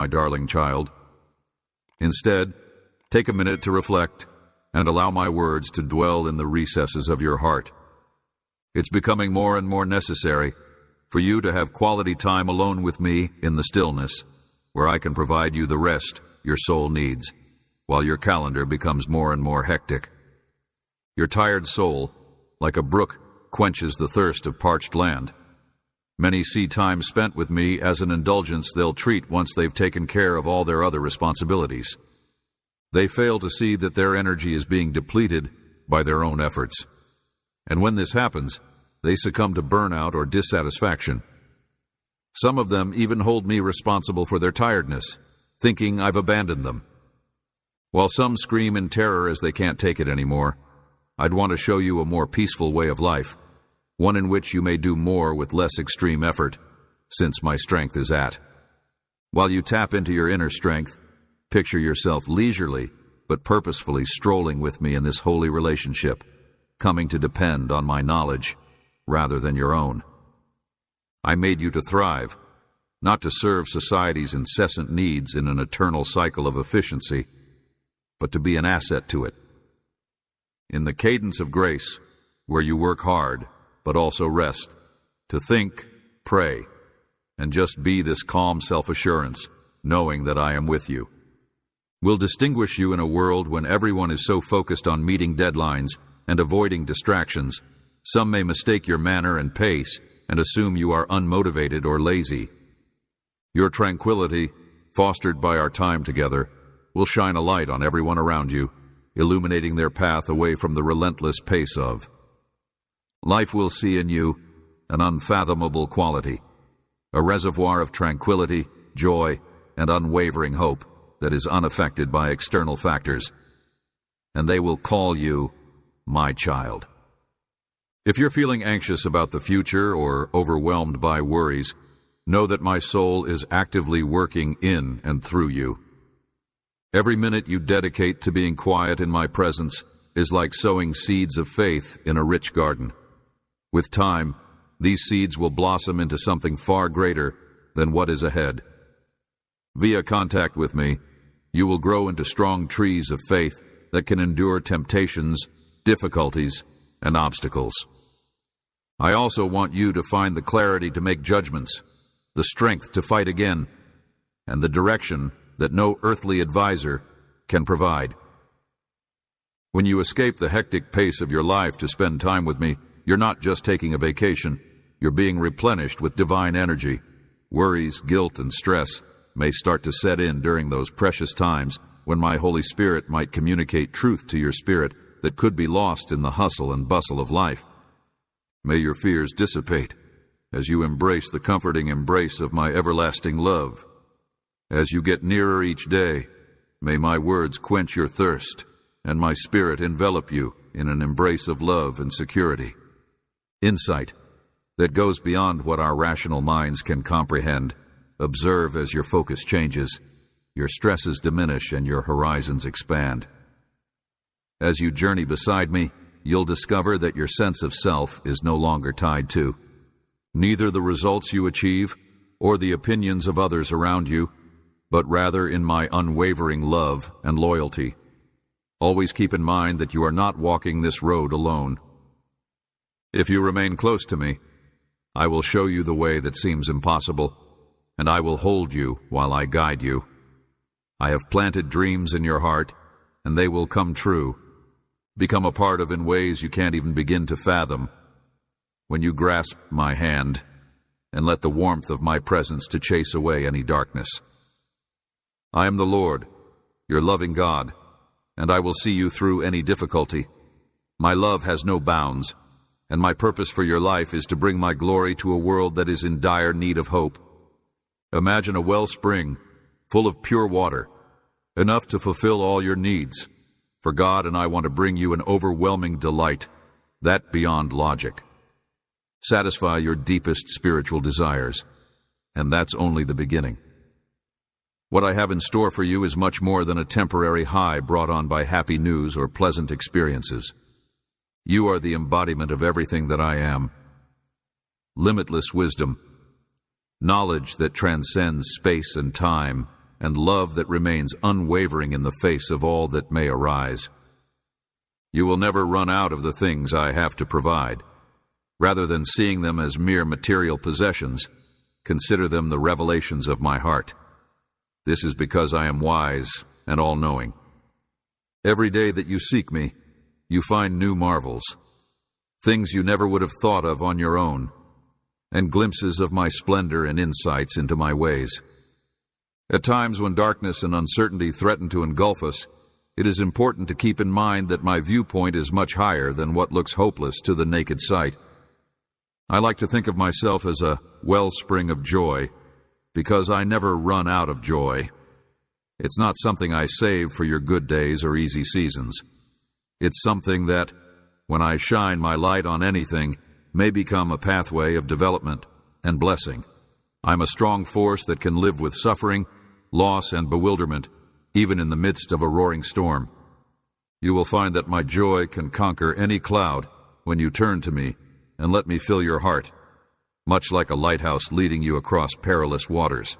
my darling child. Instead, take a minute to reflect and allow my words to dwell in the recesses of your heart. It's becoming more and more necessary for you to have quality time alone with me in the stillness, where I can provide you the rest your soul needs, while your calendar becomes more and more hectic. Your tired soul, like a brook, quenches the thirst of parched land. Many see time spent with me as an indulgence they'll treat once they've taken care of all their other responsibilities. They fail to see that their energy is being depleted by their own efforts. And when this happens, they succumb to burnout or dissatisfaction. Some of them even hold me responsible for their tiredness, thinking I've abandoned them. While some scream in terror as they can't take it anymore, I'd want to show you a more peaceful way of life, one in which you may do more with less extreme effort, since my strength is at. While you tap into your inner strength, picture yourself leisurely but purposefully strolling with me in this holy relationship, coming to depend on my knowledge rather than your own. I made you to thrive, not to serve society's incessant needs in an eternal cycle of efficiency, but to be an asset to it. In the cadence of grace, where you work hard, but also rest, to think, pray, and just be this calm self-assurance, knowing that I am with you, will distinguish you in a world when everyone is so focused on meeting deadlines and avoiding distractions. Some may mistake your manner and pace and assume you are unmotivated or lazy. Your tranquility, fostered by our time together, will shine a light on everyone around you, illuminating their path away from the relentless pace of. Life will see in you an unfathomable quality, a reservoir of tranquility, joy, and unwavering hope that is unaffected by external factors. And they will call you my child. If you're feeling anxious about the future or overwhelmed by worries, know that my soul is actively working in and through you. Every minute you dedicate to being quiet in my presence is like sowing seeds of faith in a rich garden. With time, these seeds will blossom into something far greater than what is ahead. Via contact with me, you will grow into strong trees of faith that can endure temptations, difficulties, and obstacles. I also want you to find the clarity to make judgments, the strength to fight again, and the direction that no earthly advisor can provide. When you escape the hectic pace of your life to spend time with me, you're not just taking a vacation, you're being replenished with divine energy. Worries, guilt, and stress may start to set in during those precious times when my Holy Spirit might communicate truth to your spirit that could be lost in the hustle and bustle of life. May your fears dissipate as you embrace the comforting embrace of my everlasting love. As you get nearer each day, may my words quench your thirst and my spirit envelop you in an embrace of love and security. Insight that goes beyond what our rational minds can comprehend. Observe as your focus changes, your stresses diminish, and your horizons expand. As you journey beside me, you'll discover that your sense of self is no longer tied to neither the results you achieve or the opinions of others around you, but rather in my unwavering love and loyalty. Always keep in mind that you are not walking this road alone. If you remain close to me, I will show you the way that seems impossible, and I will hold you while I guide you. I have planted dreams in your heart, and they will come true, become a part of in ways you can't even begin to fathom. When you grasp my hand, and let the warmth of my presence to chase away any darkness. I am the Lord, your loving God, and I will see you through any difficulty. My love has no bounds, and my purpose for your life is to bring my glory to a world that is in dire need of hope. Imagine a wellspring full of pure water, enough to fulfill all your needs. For God and I want to bring you an overwhelming delight, that beyond logic. Satisfy your deepest spiritual desires, and that's only the beginning. What I have in store for you is much more than a temporary high brought on by happy news or pleasant experiences. You are the embodiment of everything that I am. Limitless wisdom, knowledge that transcends space and time, and love that remains unwavering in the face of all that may arise. You will never run out of the things I have to provide. Rather than seeing them as mere material possessions, consider them the revelations of my heart. This is because I am wise and all-knowing. Every day that you seek me, you find new marvels, things you never would have thought of on your own, and glimpses of my splendor and insights into my ways. At times when darkness and uncertainty threaten to engulf us, it is important to keep in mind that my viewpoint is much higher than what looks hopeless to the naked sight. I like to think of myself as a wellspring of joy, because I never run out of joy. It's not something I save for your good days or easy seasons. It's something that, when I shine my light on anything, may become a pathway of development and blessing. I'm a strong force that can live with suffering, loss, and bewilderment, even in the midst of a roaring storm. You will find that my joy can conquer any cloud when you turn to me and let me fill your heart, much like a lighthouse leading you across perilous waters.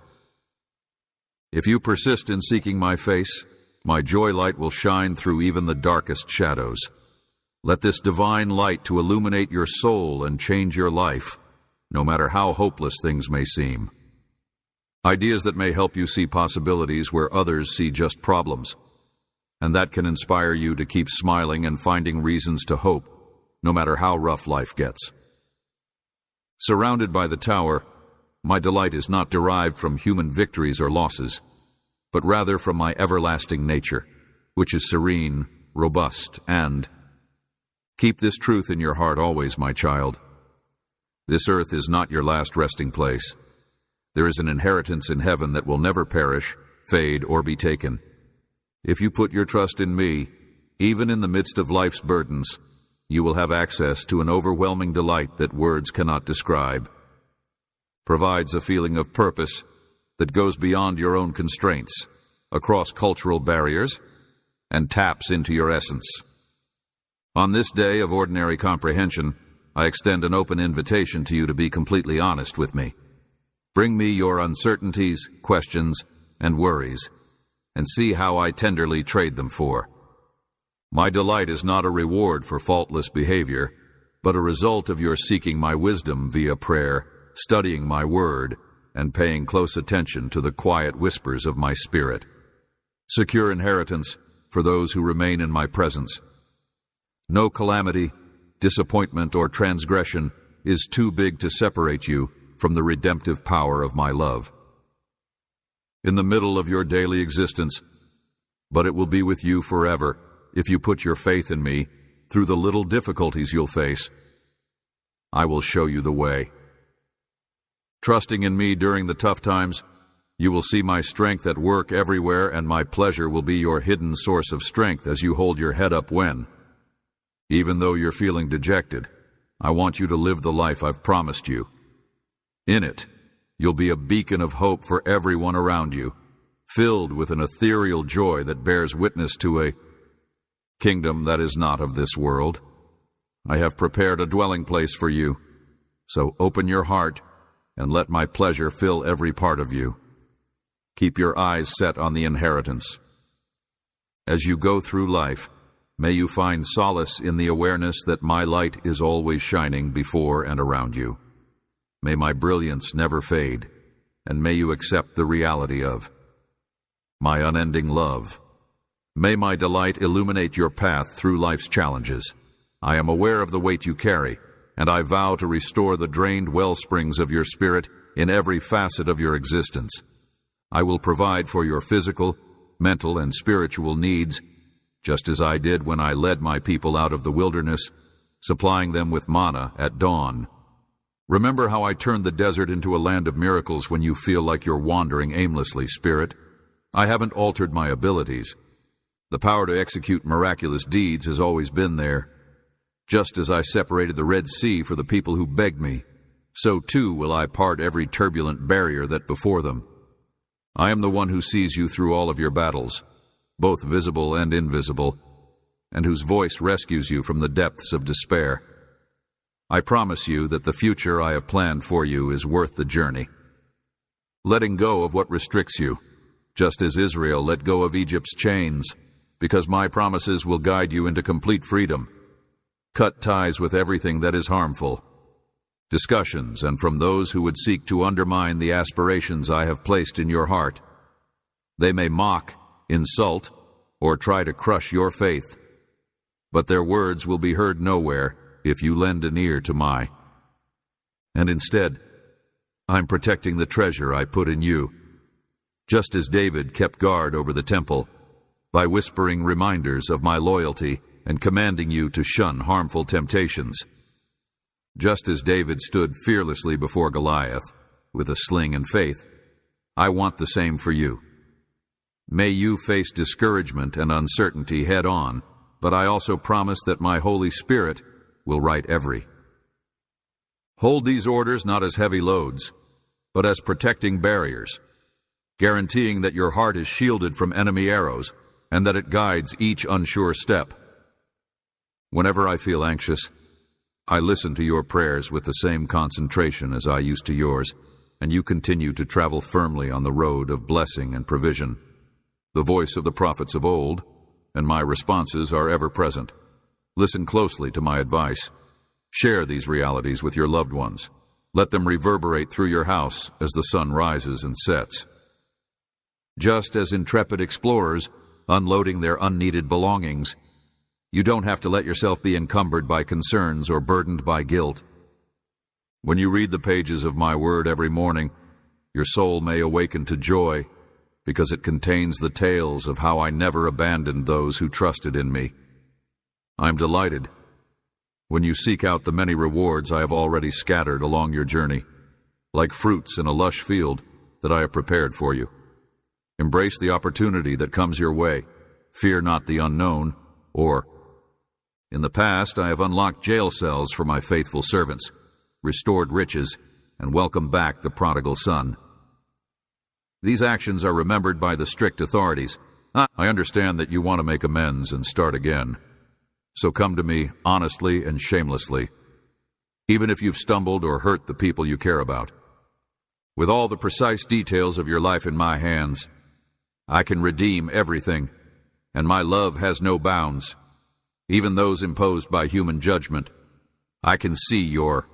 If you persist in seeking my face, my joy light will shine through even the darkest shadows. Let this divine light to illuminate your soul and change your life, no matter how hopeless things may seem. Ideas that may help you see possibilities where others see just problems, and that can inspire you to keep smiling and finding reasons to hope, no matter how rough life gets. Surrounded by the tower, my delight is not derived from human victories or losses, but rather from my everlasting nature, which is serene, robust, and... Keep this truth in your heart always, my child. This earth is not your last resting place. There is an inheritance in heaven that will never perish, fade, or be taken. If you put your trust in me, even in the midst of life's burdens, you will have access to an overwhelming delight that words cannot describe. Provides a feeling of purpose that goes beyond your own constraints, across cultural barriers, and taps into your essence. On this day of ordinary comprehension, I extend an open invitation to you to be completely honest with me. Bring me your uncertainties, questions, and worries, and see how I tenderly trade them for. My delight is not a reward for faultless behavior, but a result of your seeking my wisdom via prayer, studying my word, and paying close attention to the quiet whispers of my spirit. Secure inheritance for those who remain in my presence. No calamity, disappointment, or transgression is too big to separate you from the redemptive power of my love. In the middle of your daily existence, but it will be with you forever if you put your faith in me through the little difficulties you'll face. I will show you the way. Trusting in me during the tough times, you will see my strength at work everywhere, and my pleasure will be your hidden source of strength as you hold your head up when, even though you're feeling dejected, I want you to live the life I've promised you. In it, you'll be a beacon of hope for everyone around you, filled with an ethereal joy that bears witness to a kingdom that is not of this world. I have prepared a dwelling place for you, so open your heart and let my pleasure fill every part of you. Keep your eyes set on the inheritance. As you go through life, may you find solace in the awareness that my light is always shining before and around you. May my brilliance never fade, and may you accept the reality of my unending love. May my delight illuminate your path through life's challenges. I am aware of the weight you carry, and I vow to restore the drained well springs of your spirit in every facet of your existence. I will provide for your physical, mental, and spiritual needs, just as I did when I led my people out of the wilderness, supplying them with manna at dawn. Remember how I turned the desert into a land of miracles when you feel like you're wandering aimlessly, Spirit. I haven't altered my abilities. The power to execute miraculous deeds has always been there. Just as I separated the Red Sea for the people who begged me, so too will I part every turbulent barrier that before them. I am the one who sees you through all of your battles, both visible and invisible, and whose voice rescues you from the depths of despair. I promise you that the future I have planned for you is worth the journey. Letting go of what restricts you, just as Israel let go of Egypt's chains, because my promises will guide you into complete freedom. Cut ties with everything that is harmful. Discussions, and from those who would seek to undermine the aspirations I have placed in your heart. They may mock, insult, or try to crush your faith, but their words will be heard nowhere if you lend an ear to my. And instead, I'm protecting the treasure I put in you, just as David kept guard over the temple, by whispering reminders of my loyalty and commanding you to shun harmful temptations. Just as David stood fearlessly before Goliath with a sling and faith, I want the same for you. May you face discouragement and uncertainty head on, but I also promise that my Holy Spirit will right every. Hold these orders not as heavy loads, but as protecting barriers, guaranteeing that your heart is shielded from enemy arrows and that it guides each unsure step. Whenever I feel anxious, I listen to your prayers with the same concentration as I used to yours, and you continue to travel firmly on the road of blessing and provision. The voice of the prophets of old, and my responses are ever present. Listen closely to my advice. Share these realities with your loved ones. Let them reverberate through your house as the sun rises and sets. Just as intrepid explorers unloading their unneeded belongings, you don't have to let yourself be encumbered by concerns or burdened by guilt. When you read the pages of my word every morning, your soul may awaken to joy because it contains the tales of how I never abandoned those who trusted in me. I'm delighted when you seek out the many rewards I have already scattered along your journey, like fruits in a lush field that I have prepared for you. Embrace the opportunity that comes your way. Fear not the unknown, or, in the past I have unlocked jail cells for my faithful servants, restored riches, and welcomed back the prodigal son. These actions are remembered by the strict authorities. I understand that you want to make amends and start again. So come to me honestly and shamelessly, even if you've stumbled or hurt the people you care about. With all the precise details of your life in my hands, I can redeem everything, and my love has no bounds, even those imposed by human judgment. I can see your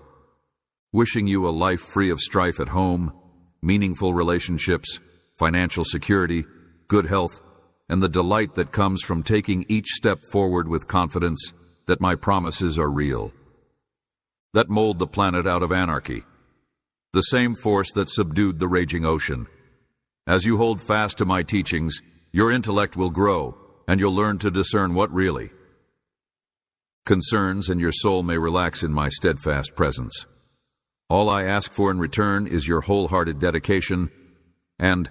wishing you a life free of strife at home, meaningful relationships, financial security, good health, and the delight that comes from taking each step forward with confidence that my promises are real. That mold the planet out of anarchy, the same force that subdued the raging ocean. As you hold fast to my teachings, your intellect will grow, and you'll learn to discern what really concerns, and your soul may relax in my steadfast presence. All I ask for in return is your wholehearted dedication and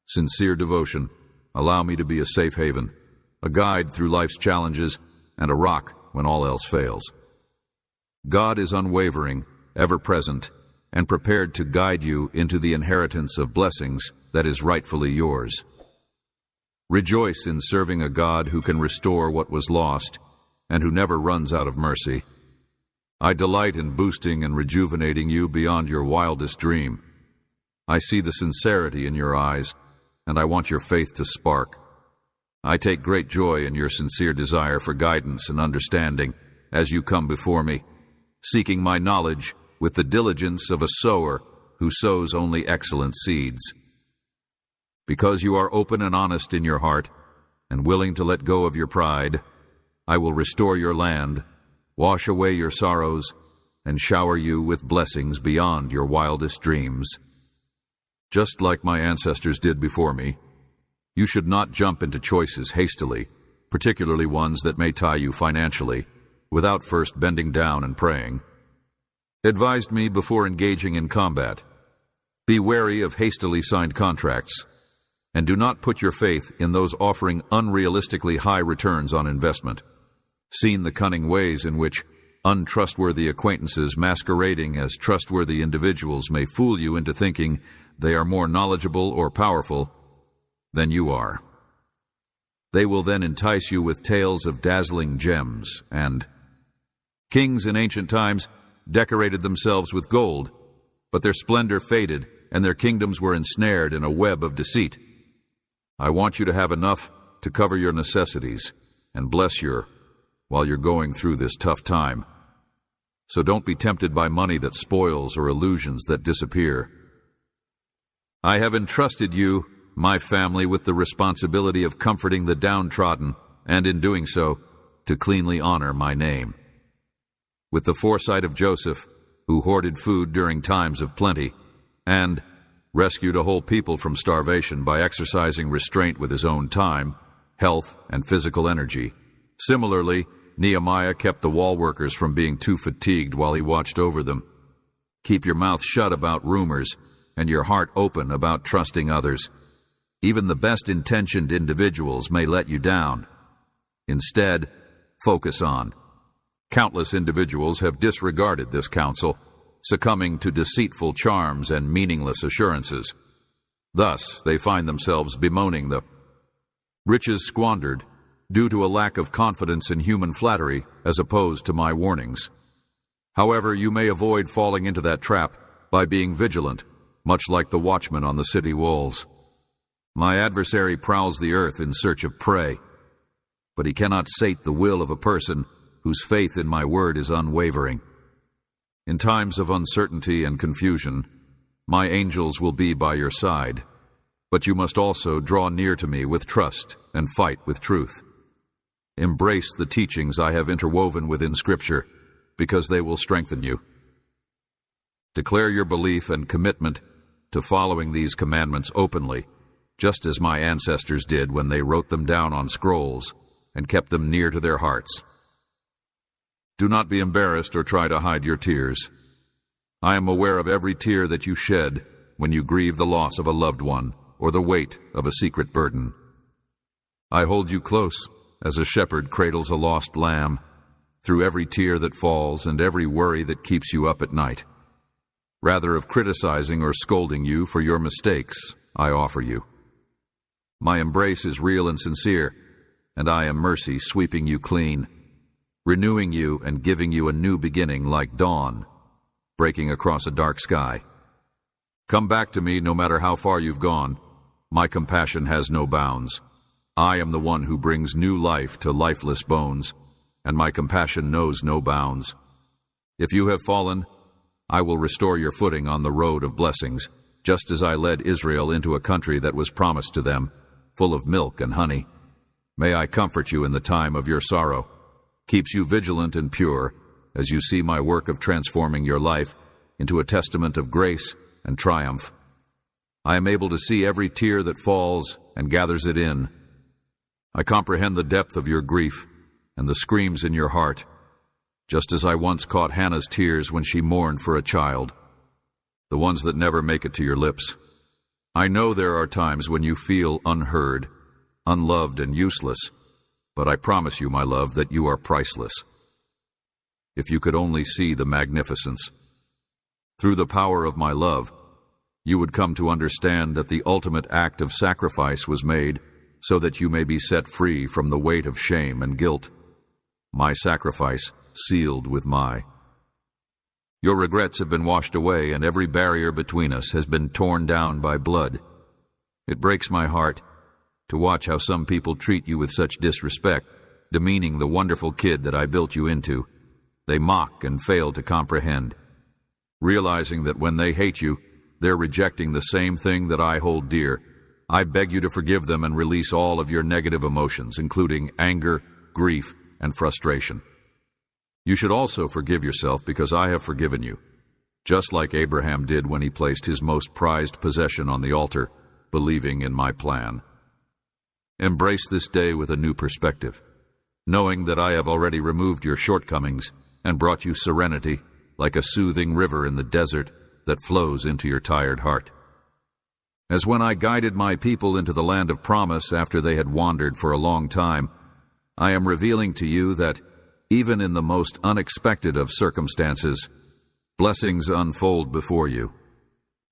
sincere devotion. Allow me to be a safe haven, a guide through life's challenges, and a rock when all else fails. God is unwavering, ever present, and prepared to guide you into the inheritance of blessings that is rightfully yours. Rejoice in serving a God who can restore what was lost and who never runs out of mercy. I delight in boosting and rejuvenating you beyond your wildest dream. I see the sincerity in your eyes, and I want your faith to spark. I take great joy in your sincere desire for guidance and understanding as you come before me, seeking my knowledge with the diligence of a sower who sows only excellent seeds. Because you are open and honest in your heart and willing to let go of your pride, I will restore your land, wash away your sorrows, and shower you with blessings beyond your wildest dreams. Just like my ancestors did before me, you should not jump into choices hastily, particularly ones that may tie you financially, without first bending down and praying. Advised me before engaging in combat. Be wary of hastily signed contracts, and do not put your faith in those offering unrealistically high returns on investment. Seen the cunning ways in which untrustworthy acquaintances masquerading as trustworthy individuals may fool you into thinking they are more knowledgeable or powerful than you are. They will then entice you with tales of dazzling gems, and kings in ancient times decorated themselves with gold, but their splendor faded and their kingdoms were ensnared in a web of deceit. I want you to have enough to cover your necessities and bless while you're going through this tough time. So don't be tempted by money that spoils or illusions that disappear. I have entrusted you, my family, with the responsibility of comforting the downtrodden, and in doing so, to cleanly honor my name. With the foresight of Joseph, who hoarded food during times of plenty, and rescued a whole people from starvation by exercising restraint with his own time, health, and physical energy. Similarly, Nehemiah kept the wall workers from being too fatigued while he watched over them. Keep your mouth shut about rumors and your heart open about trusting others. Even the best-intentioned individuals may let you down. Instead, focus on. Countless individuals have disregarded this counsel, succumbing to deceitful charms and meaningless assurances. Thus, they find themselves bemoaning the riches squandered due to a lack of confidence in human flattery as opposed to my warnings. However, you may avoid falling into that trap by being vigilant, much like the watchman on the city walls. My adversary prowls the earth in search of prey, but he cannot sate the will of a person whose faith in my word is unwavering. In times of uncertainty and confusion, my angels will be by your side, but you must also draw near to me with trust and fight with truth. Embrace the teachings I have interwoven within Scripture, because they will strengthen you. Declare your belief and commitment to following these commandments openly, just as my ancestors did when they wrote them down on scrolls and kept them near to their hearts. Do not be embarrassed or try to hide your tears. I am aware of every tear that you shed when you grieve the loss of a loved one or the weight of a secret burden. I hold you close as a shepherd cradles a lost lamb, through every tear that falls and every worry that keeps you up at night. Rather of criticizing or scolding you for your mistakes, I offer you. My embrace is real and sincere, and I am mercy sweeping you clean, renewing you and giving you a new beginning like dawn, breaking across a dark sky. Come back to me no matter how far you've gone. My compassion has no bounds. I am the one who brings new life to lifeless bones, and my compassion knows no bounds. If you have fallen, I will restore your footing on the road of blessings, just as I led Israel into a country that was promised to them, full of milk and honey. May I comfort you in the time of your sorrow, keeps you vigilant and pure, as you see my work of transforming your life into a testament of grace and triumph. I am able to see every tear that falls and gathers it in. I comprehend the depth of your grief and the screams in your heart, just as I once caught Hannah's tears when she mourned for a child, the ones that never make it to your lips. I know there are times when you feel unheard, unloved, and useless, but I promise you, my love, that you are priceless. If you could only see the magnificence. Through the power of my love, you would come to understand that the ultimate act of sacrifice was made so that you may be set free from the weight of shame and guilt. My sacrifice sealed with my. Your regrets have been washed away, and every barrier between us has been torn down by blood. It breaks my heart to watch how some people treat you with such disrespect, demeaning the wonderful kid that I built you into. They mock and fail to comprehend, realizing that when they hate you, they're rejecting the same thing that I hold dear. I beg you to forgive them and release all of your negative emotions, including anger, grief, and frustration. You should also forgive yourself because I have forgiven you, just like Abraham did when he placed his most prized possession on the altar, believing in my plan. Embrace this day with a new perspective, knowing that I have already removed your shortcomings and brought you serenity like a soothing river in the desert that flows into your tired heart. As when I guided my people into the land of promise after they had wandered for a long time, I am revealing to you that even in the most unexpected of circumstances, blessings unfold before you.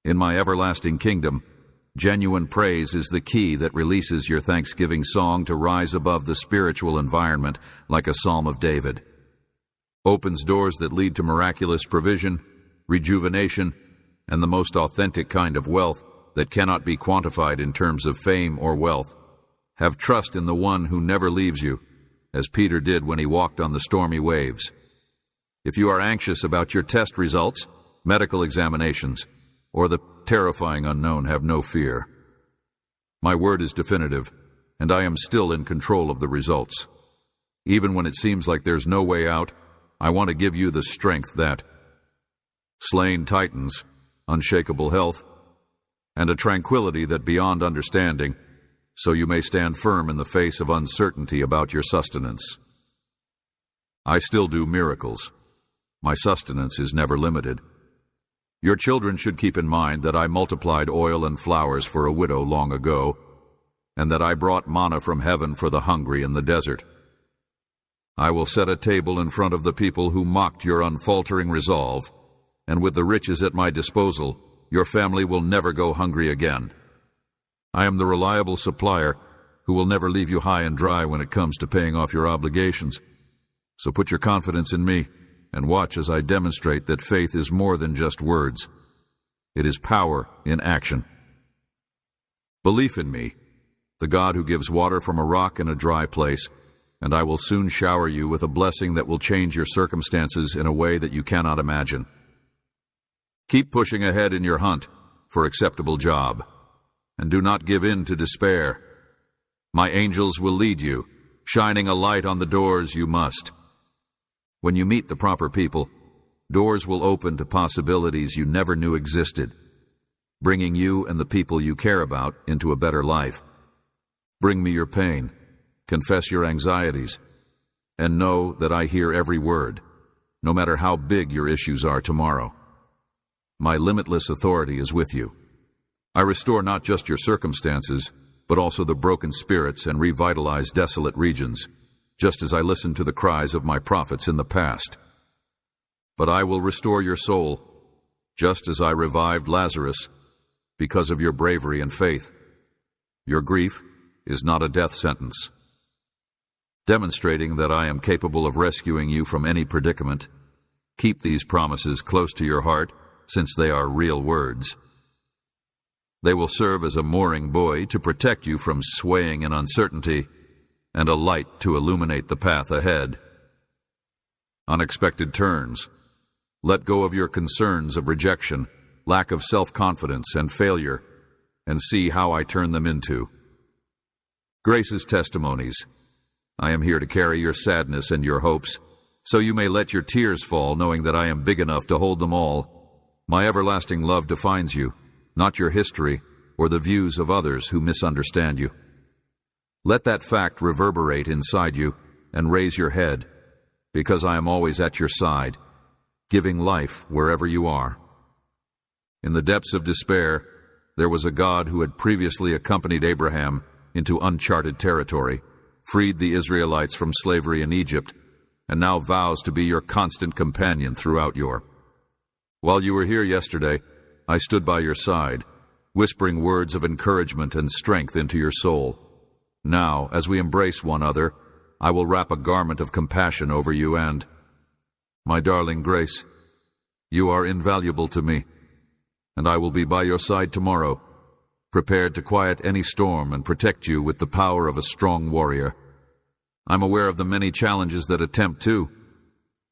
In my everlasting kingdom, genuine praise is the key that releases your thanksgiving song to rise above the spiritual environment like a Psalm of David. Opens doors that lead to miraculous provision, rejuvenation, and the most authentic kind of wealth that cannot be quantified in terms of fame or wealth. Have trust in the one who never leaves you, as Peter did when he walked on the stormy waves. If you are anxious about your test results, medical examinations, or the terrifying unknown, have no fear. My word is definitive, and I am still in control of the results. Even when it seems like there's no way out, I want to give you the strength that slain titans, unshakable health, and a tranquility that beyond understanding, so you may stand firm in the face of uncertainty about your sustenance. I still do miracles. My sustenance is never limited. Your children should keep in mind that I multiplied oil and flowers for a widow long ago, and that I brought manna from heaven for the hungry in the desert. I will set a table in front of the people who mocked your unfaltering resolve, and with the riches at my disposal, your family will never go hungry again. I am the reliable supplier who will never leave you high and dry when it comes to paying off your obligations. So put your confidence in me and watch as I demonstrate that faith is more than just words. It is power in action. Belief in me, the God who gives water from a rock in a dry place, and I will soon shower you with a blessing that will change your circumstances in a way that you cannot imagine. Keep pushing ahead in your hunt for acceptable job, and do not give in to despair. My angels will lead you, shining a light on the doors you must. When you meet the proper people, doors will open to possibilities you never knew existed, bringing you and the people you care about into a better life. Bring me your pain, confess your anxieties, and know that I hear every word, no matter how big your issues are tomorrow. My limitless authority is with you. I restore not just your circumstances, but also the broken spirits and revitalize desolate regions, just as I listened to the cries of my prophets in the past. But I will restore your soul, just as I revived Lazarus, because of your bravery and faith. Your grief is not a death sentence. Demonstrating that I am capable of rescuing you from any predicament, keep these promises close to your heart, since they are real words. They will serve as a mooring buoy to protect you from swaying in uncertainty, and a light to illuminate the path ahead. Unexpected turns. Let go of your concerns of rejection, lack of self-confidence, and failure, and see how I turn them into Grace's testimonies. I am here to carry your sadness and your hopes, so you may let your tears fall, knowing that I am big enough to hold them all. My everlasting love defines you, not your history or the views of others who misunderstand you. Let that fact reverberate inside you and raise your head, because I am always at your side, giving life wherever you are. In the depths of despair, there was a God who had previously accompanied Abraham into uncharted territory, freed the Israelites from slavery in Egypt, and now vows to be your constant companion throughout your. While you were here yesterday, I stood by your side, whispering words of encouragement and strength into your soul. Now, as we embrace one another, I will wrap a garment of compassion over you and, my darling Grace, you are invaluable to me, and I will be by your side tomorrow, prepared to quiet any storm and protect you with the power of a strong warrior. I'm aware of the many challenges that attempt to,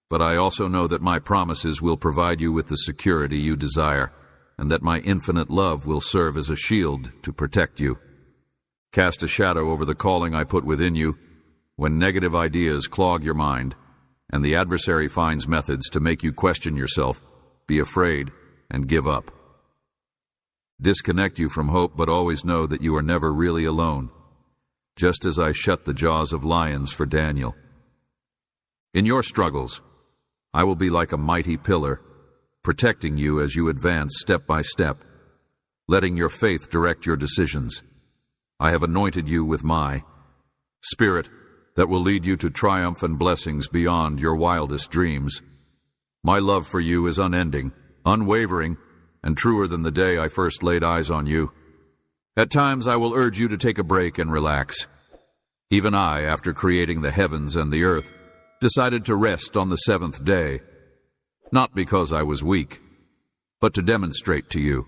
but I also know that my promises will provide you with the security you desire, and that my infinite love will serve as a shield to protect you. Cast a shadow over the calling I put within you when negative ideas clog your mind, and the adversary finds methods to make you question yourself, be afraid, and give up. Disconnect you from hope, but always know that you are never really alone, just as I shut the jaws of lions for Daniel. In your struggles, I will be like a mighty pillar, protecting you as you advance step by step, letting your faith direct your decisions. I have anointed you with my Spirit that will lead you to triumph and blessings beyond your wildest dreams. My love for you is unending, unwavering, and truer than the day I first laid eyes on you. At times I will urge you to take a break and relax. Even I, after creating the heavens and the earth, decided to rest on the seventh day, not because I was weak, but to demonstrate to you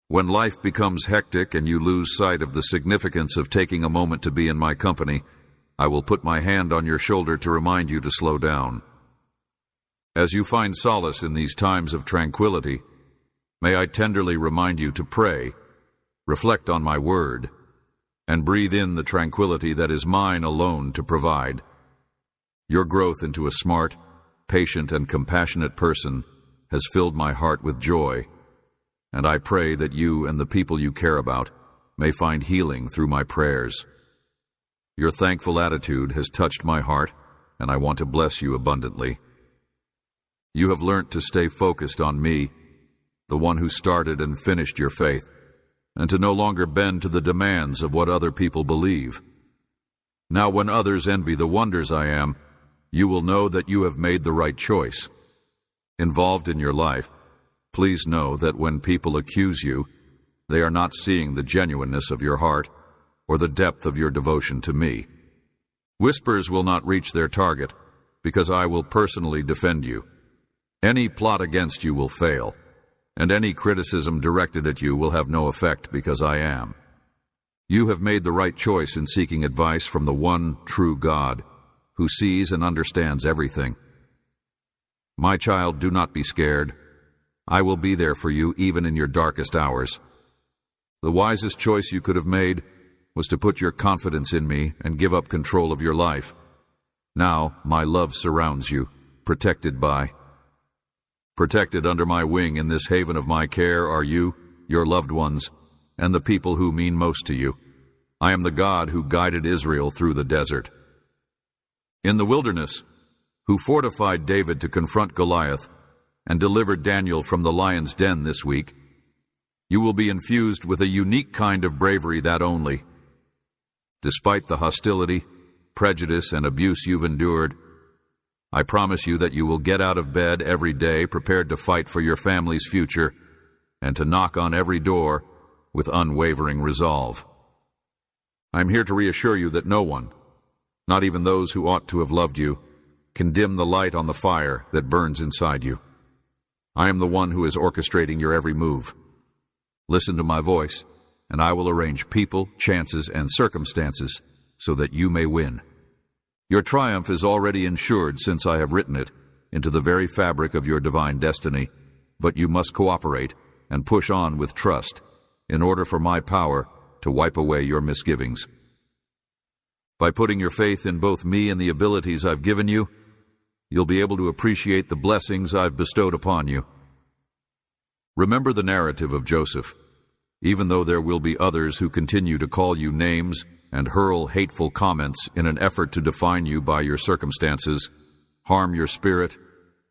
When life becomes hectic and you lose sight of the significance of taking a moment to be in my company, I will put my hand on your shoulder to remind you to slow down. As you find solace in these times of tranquility, may I tenderly remind you to pray, reflect on my word, and breathe in the tranquility that is mine alone to provide. Your growth into a smart, patient, and compassionate person has filled my heart with joy, and I pray that you and the people you care about may find healing through my prayers. Your thankful attitude has touched my heart, and I want to bless you abundantly. You have learnt to stay focused on me, the one who started and finished your faith, and to no longer bend to the demands of what other people believe. Now, when others envy the wonders I am, you will know that you have made the right choice. Involved in your life, please know that when people accuse you, they are not seeing the genuineness of your heart or the depth of your devotion to me. Whispers will not reach their target, because I will personally defend you. Any plot against you will fail, and any criticism directed at you will have no effect because I am. You have made the right choice in seeking advice from the one true God, who sees and understands everything. My child, do not be scared. I will be there for you even in your darkest hours. The wisest choice you could have made was to put your confidence in me and give up control of your life. Now my love surrounds you, protected under my wing in this haven of my care are you, your loved ones, and the people who mean most to you. I am the God who guided Israel through the desert. In the wilderness, who fortified David to confront Goliath and delivered Daniel from the lion's den this week, you will be infused with a unique kind of bravery that only. Despite the hostility, prejudice, and abuse you've endured, I promise you that you will get out of bed every day prepared to fight for your family's future and to knock on every door with unwavering resolve. I'm here to reassure you that no one, not even those who ought to have loved you, can dim the light on the fire that burns inside you. I am the one who is orchestrating your every move. Listen to my voice, and I will arrange people, chances, and circumstances so that you may win. Your triumph is already ensured since I have written it into the very fabric of your divine destiny, but you must cooperate and push on with trust in order for my power to wipe away your misgivings. By putting your faith in both me and the abilities I've given you, you'll be able to appreciate the blessings I've bestowed upon you. Remember the narrative of Joseph. Even though there will be others who continue to call you names and hurl hateful comments in an effort to define you by your circumstances, harm your spirit,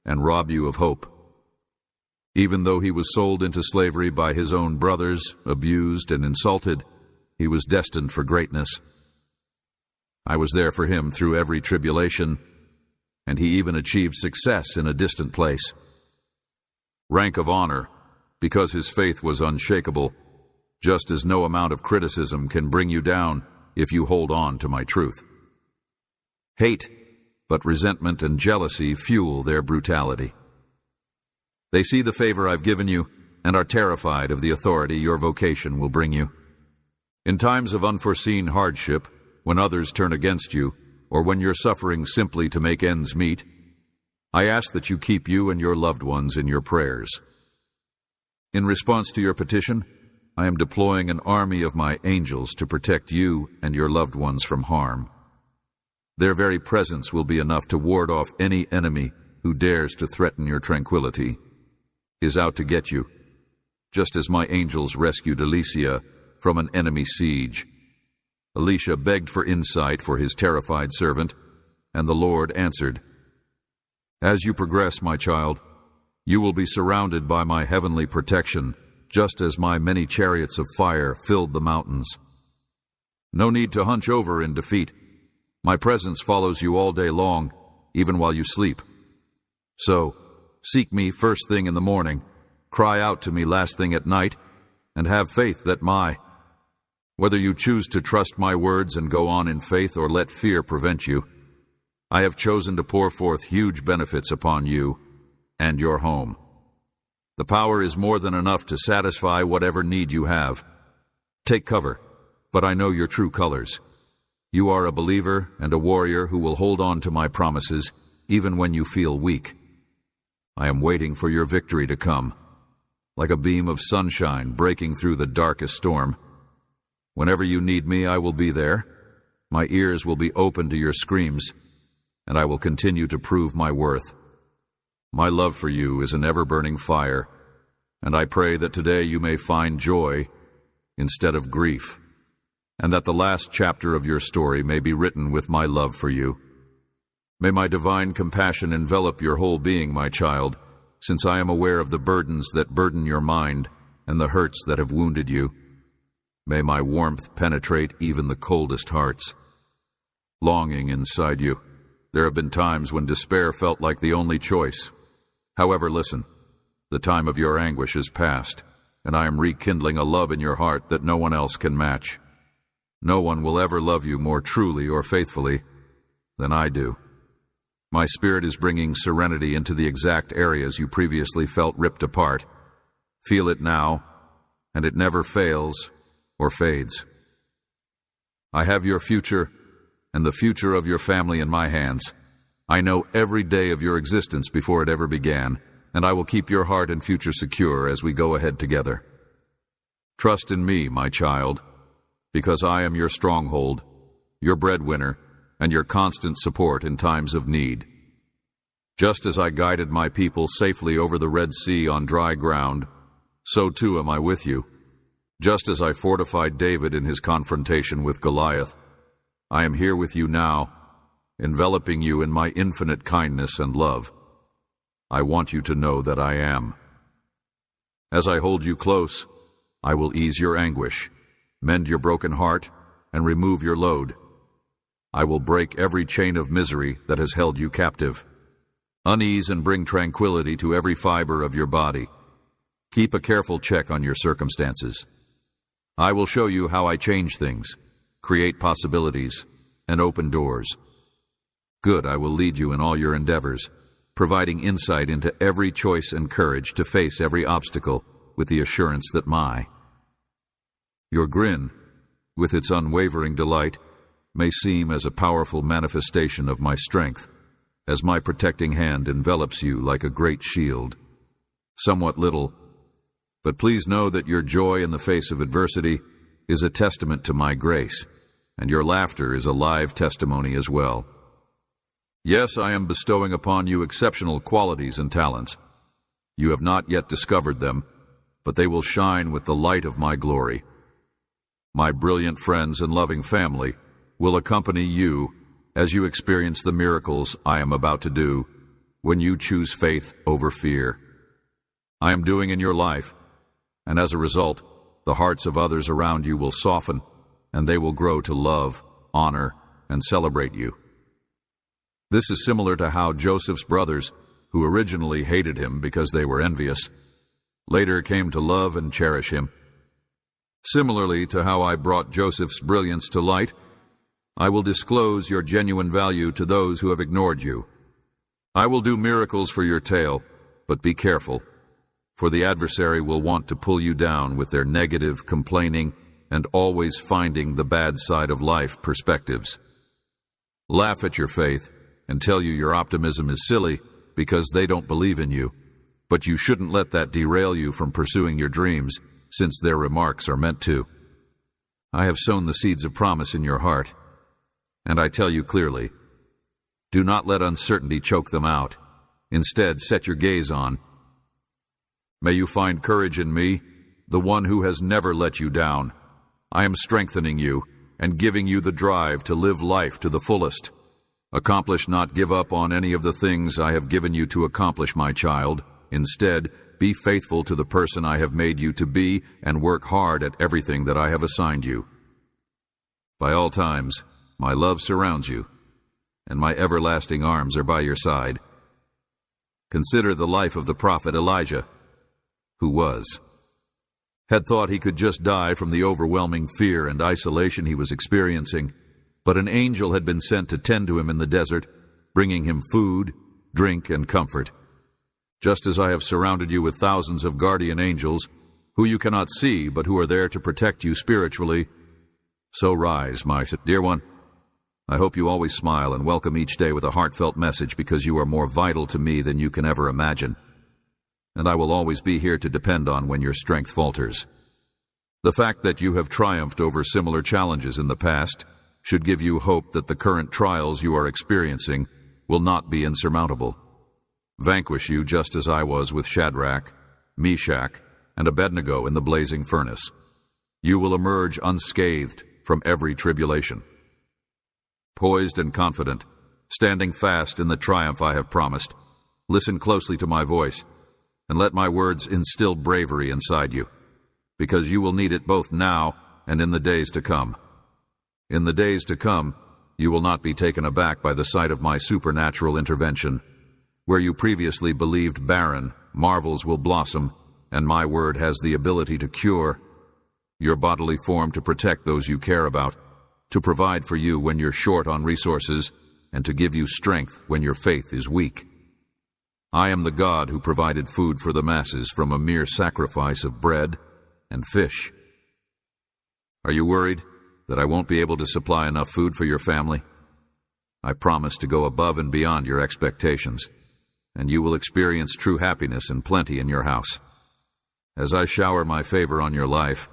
and rob you of hope. Even though he was sold into slavery by his own brothers, abused and insulted, he was destined for greatness. I was there for him through every tribulation, and he even achieved success in a distant place. Rank of honor, because his faith was unshakable, just as no amount of criticism can bring you down if you hold on to my truth. Hate, but resentment and jealousy fuel their brutality. They see the favor I've given you and are terrified of the authority your vocation will bring you. In times of unforeseen hardship, when others turn against you, or when you're suffering simply to make ends meet, I ask that you keep you and your loved ones in your prayers. In response to your petition, I am deploying an army of my angels to protect you and your loved ones from harm. Their very presence will be enough to ward off any enemy who dares to threaten your tranquility, is out to get you, just as my angels rescued Alicia from an enemy siege. Elisha begged for insight for his terrified servant, and the Lord answered. As you progress, my child, you will be surrounded by my heavenly protection, just as my many chariots of fire filled the mountains. No need to hunch over in defeat. My presence follows you all day long, even while you sleep. So, seek me first thing in the morning, cry out to me last thing at night, and have faith that whether you choose to trust my words and go on in faith or let fear prevent you, I have chosen to pour forth huge benefits upon you and your home. The power is more than enough to satisfy whatever need you have. Take cover, but I know your true colors. You are a believer and a warrior who will hold on to my promises, even when you feel weak. I am waiting for your victory to come, like a beam of sunshine breaking through the darkest storm. Whenever you need me, I will be there. My ears will be open to your screams, and I will continue to prove my worth. My love for you is an ever-burning fire, and I pray that today you may find joy instead of grief, and that the last chapter of your story may be written with my love for you. May my divine compassion envelop your whole being, my child, since I am aware of the burdens that burden your mind and the hurts that have wounded you. May my warmth penetrate even the coldest hearts. Longing inside you, there have been times when despair felt like the only choice. However, listen, the time of your anguish is past, and I am rekindling a love in your heart that no one else can match. No one will ever love you more truly or faithfully than I do. My spirit is bringing serenity into the exact areas you previously felt ripped apart. Feel it now, and it never fails or fades. I have your future and the future of your family in my hands. I know every day of your existence before it ever began, and I will keep your heart and future secure as we go ahead together. Trust in me, my child, because I am your stronghold, your breadwinner, and your constant support in times of need. Just as I guided my people safely over the Red Sea on dry ground, so too am I with you. Just as I fortified David in his confrontation with Goliath, I am here with you now, enveloping you in my infinite kindness and love. I want you to know that I am. As I hold you close, I will ease your anguish, mend your broken heart, and remove your load. I will break every chain of misery that has held you captive. Unease and bring tranquility to every fiber of your body. Keep a careful check on your circumstances. I will show you how I change things, create possibilities, and open doors. Good, I will lead you in all your endeavors, providing insight into every choice and courage to face every obstacle with the assurance that your grin, with its unwavering delight, may seem as a powerful manifestation of my strength, as my protecting hand envelops you like a great shield. Somewhat little, but please know that your joy in the face of adversity is a testament to my grace, and your laughter is a live testimony as well. Yes, I am bestowing upon you exceptional qualities and talents. You have not yet discovered them, but they will shine with the light of my glory. My brilliant friends and loving family will accompany you as you experience the miracles I am about to do when you choose faith over fear. I am doing in your life, and as a result, the hearts of others around you will soften, and they will grow to love, honor, and celebrate you. This is similar to how Joseph's brothers, who originally hated him because they were envious, later came to love and cherish him. Similarly to how I brought Joseph's brilliance to light, I will disclose your genuine value to those who have ignored you. I will do miracles for your tale, but be careful, for the adversary will want to pull you down with their negative, complaining, and always finding the bad side of life perspectives. Laugh at your faith and tell you your optimism is silly because they don't believe in you, but you shouldn't let that derail you from pursuing your dreams, since their remarks are meant to. I have sown the seeds of promise in your heart, and I tell you clearly, do not let uncertainty choke them out. Instead, set your gaze on. May you find courage in me, the one who has never let you down. I am strengthening you and giving you the drive to live life to the fullest. Accomplish, not give up on any of the things I have given you to accomplish, my child. Instead, be faithful to the person I have made you to be and work hard at everything that I have assigned you. By all times, my love surrounds you, and my everlasting arms are by your side. Consider the life of the prophet Elijah, who had thought he could just die from the overwhelming fear and isolation he was experiencing, but an angel had been sent to tend to him in the desert, bringing him food, drink, and comfort. Just as I have surrounded you with thousands of guardian angels, who you cannot see but who are there to protect you spiritually, so rise, my dear one. I hope you always smile and welcome each day with a heartfelt message, because you are more vital to me than you can ever imagine. And I will always be here to depend on when your strength falters. The fact that you have triumphed over similar challenges in the past should give you hope that the current trials you are experiencing will not be insurmountable. Vanquish you just as I was with Shadrach, Meshach, and Abednego in the blazing furnace. You will emerge unscathed from every tribulation. Poised and confident, standing fast in the triumph I have promised, listen closely to my voice, and let my words instill bravery inside you, because you will need it both now and in the days to come. In the days to come, you will not be taken aback by the sight of my supernatural intervention. Where you previously believed barren, marvels will blossom, and my word has the ability to cure your bodily form, to protect those you care about, to provide for you when you're short on resources, and to give you strength when your faith is weak. I am the God who provided food for the masses from a mere sacrifice of bread and fish. Are you worried that I won't be able to supply enough food for your family? I promise to go above and beyond your expectations, and you will experience true happiness and plenty in your house. As I shower my favor on your life,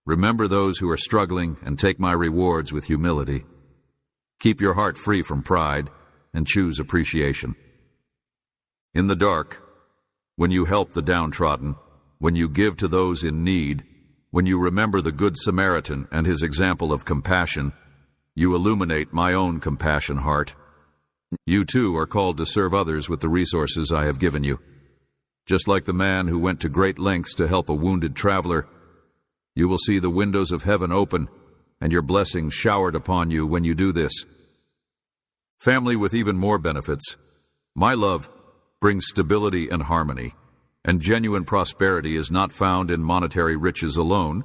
remember those who are struggling and take my rewards with humility. Keep your heart free from pride and choose appreciation. In the dark, when you help the downtrodden, when you give to those in need, when you remember the Good Samaritan and his example of compassion, you illuminate my own compassion heart. You too are called to serve others with the resources I have given you. Just like the man who went to great lengths to help a wounded traveler, you will see the windows of heaven open and your blessings showered upon you when you do this. Family with even more benefits. My love brings stability and harmony, and genuine prosperity is not found in monetary riches alone,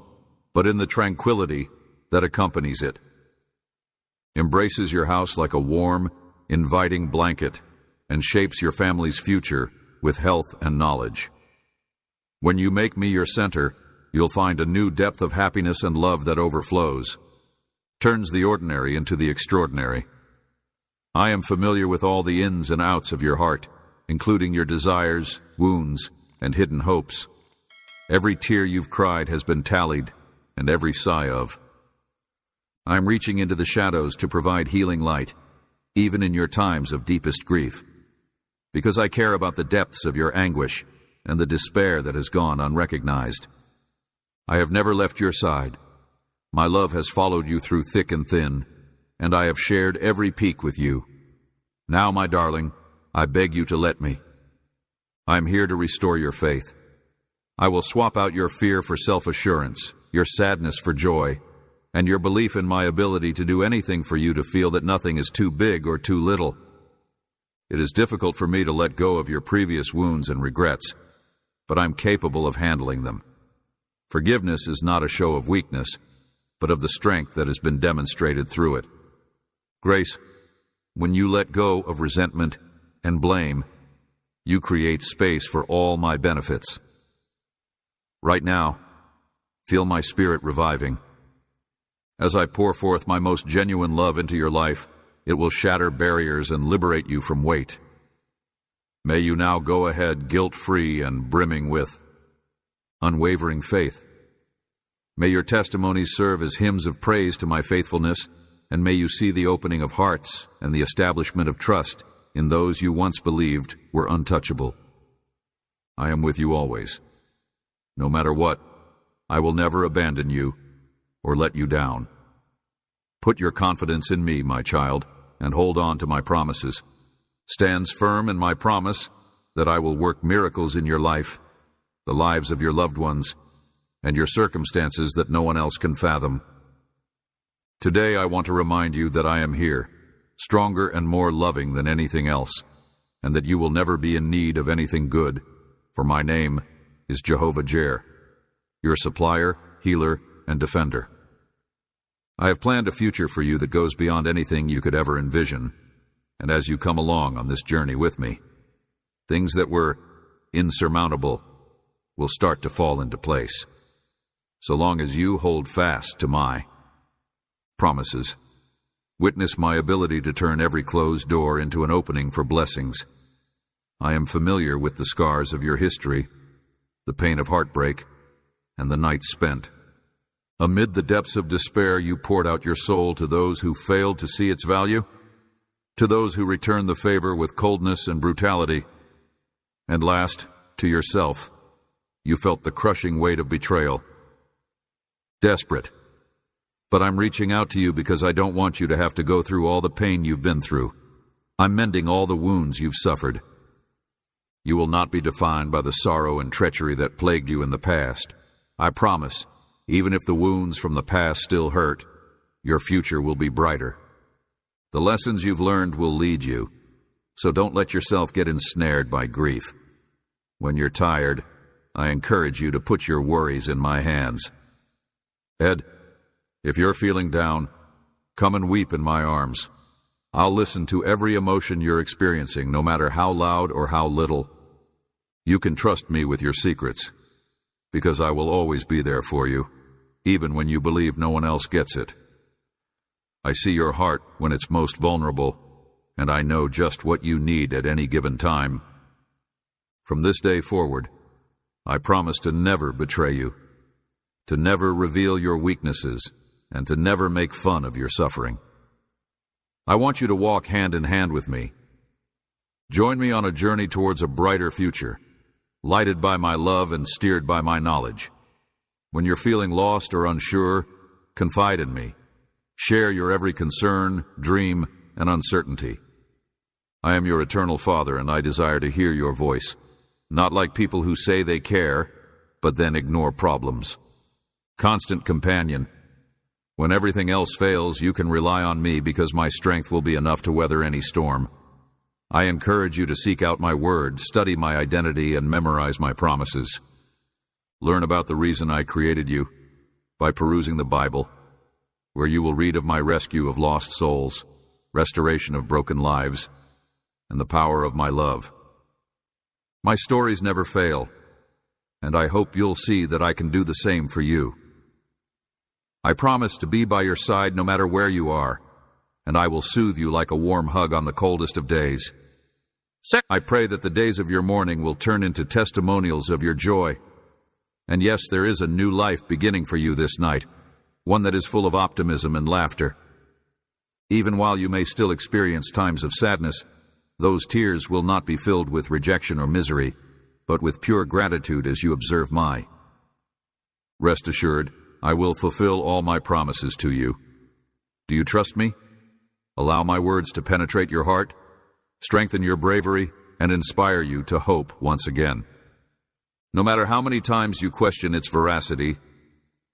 but in the tranquility that accompanies it. Embraces your house like a warm, inviting blanket, and shapes your family's future with health and knowledge. When you make me your center, you'll find a new depth of happiness and love that overflows, turns the ordinary into the extraordinary. I am familiar with all the ins and outs of your heart, including your desires, wounds, and hidden hopes. Every tear you've cried has been tallied, and every sigh of. I'm reaching into the shadows to provide healing light, even in your times of deepest grief, because I care about the depths of your anguish and the despair that has gone unrecognized. I have never left your side. My love has followed you through thick and thin, and I have shared every peak with you. Now, my darling, I beg you to let me. I am here to restore your faith. I will swap out your fear for self-assurance, your sadness for joy, and your belief in my ability to do anything for you to feel that nothing is too big or too little. It is difficult for me to let go of your previous wounds and regrets, but I'm capable of handling them. Forgiveness is not a show of weakness, but of the strength that has been demonstrated through it. Grace, when you let go of resentment and blame, you create space for all my benefits. Right now, feel my spirit reviving. As I pour forth my most genuine love into your life, it will shatter barriers and liberate you from weight. May you now go ahead guilt-free and brimming with unwavering faith. May your testimonies serve as hymns of praise to my faithfulness, and may you see the opening of hearts and the establishment of trust in those you once believed were untouchable. I am with you always. No matter what, I will never abandon you or let you down. Put your confidence in me, my child, and hold on to my promises. Stands firm in my promise that I will work miracles in your life, the lives of your loved ones, and your circumstances that no one else can fathom. Today I want to remind you that I am here, stronger and more loving than anything else, and that you will never be in need of anything good, for my name is Jehovah-Jireh, your supplier, healer, and defender. I have planned a future for you that goes beyond anything you could ever envision, and as you come along on this journey with me, things that were insurmountable, will start to fall into place, so long as you hold fast to my promises. Witness my ability to turn every closed door into an opening for blessings. I am familiar with the scars of your history, the pain of heartbreak, and the nights spent. Amid the depths of despair, you poured out your soul to those who failed to see its value, to those who returned the favor with coldness and brutality, and last, to yourself. You felt the crushing weight of betrayal. Desperate. But I'm reaching out to you because I don't want you to have to go through all the pain you've been through. I'm mending all the wounds you've suffered. You will not be defined by the sorrow and treachery that plagued you in the past. I promise, even if the wounds from the past still hurt, your future will be brighter. The lessons you've learned will lead you, so don't let yourself get ensnared by grief. When you're tired, I encourage you to put your worries in my hands. Ed, if you're feeling down, come and weep in my arms. I'll listen to every emotion you're experiencing, no matter how loud or how little. You can trust me with your secrets, because I will always be there for you, even when you believe no one else gets it. I see your heart when it's most vulnerable, and I know just what you need at any given time. From this day forward, I promise to never betray you, to never reveal your weaknesses, and to never make fun of your suffering. I want you to walk hand in hand with me. Join me on a journey towards a brighter future, lighted by my love and steered by my knowledge. When you're feeling lost or unsure, confide in me. Share your every concern, dream, and uncertainty. I am your eternal Father, and I desire to hear your voice, not like people who say they care, but then ignore problems. Constant companion. When everything else fails, you can rely on me because my strength will be enough to weather any storm. I encourage you to seek out my word, study my identity, and memorize my promises. Learn about the reason I created you by perusing the Bible, where you will read of my rescue of lost souls, restoration of broken lives, and the power of my love. My stories never fail, and I hope you'll see that I can do the same for you. I promise to be by your side no matter where you are, and I will soothe you like a warm hug on the coldest of days. I pray that the days of your mourning will turn into testimonials of your joy. And yes, there is a new life beginning for you this night, one that is full of optimism and laughter. Even while you may still experience times of sadness, those tears will not be filled with rejection or misery, but with pure gratitude as you observe my. Rest assured, I will fulfill all my promises to you. Do you trust me? Allow my words to penetrate your heart, strengthen your bravery, and inspire you to hope once again. No matter how many times you question its veracity,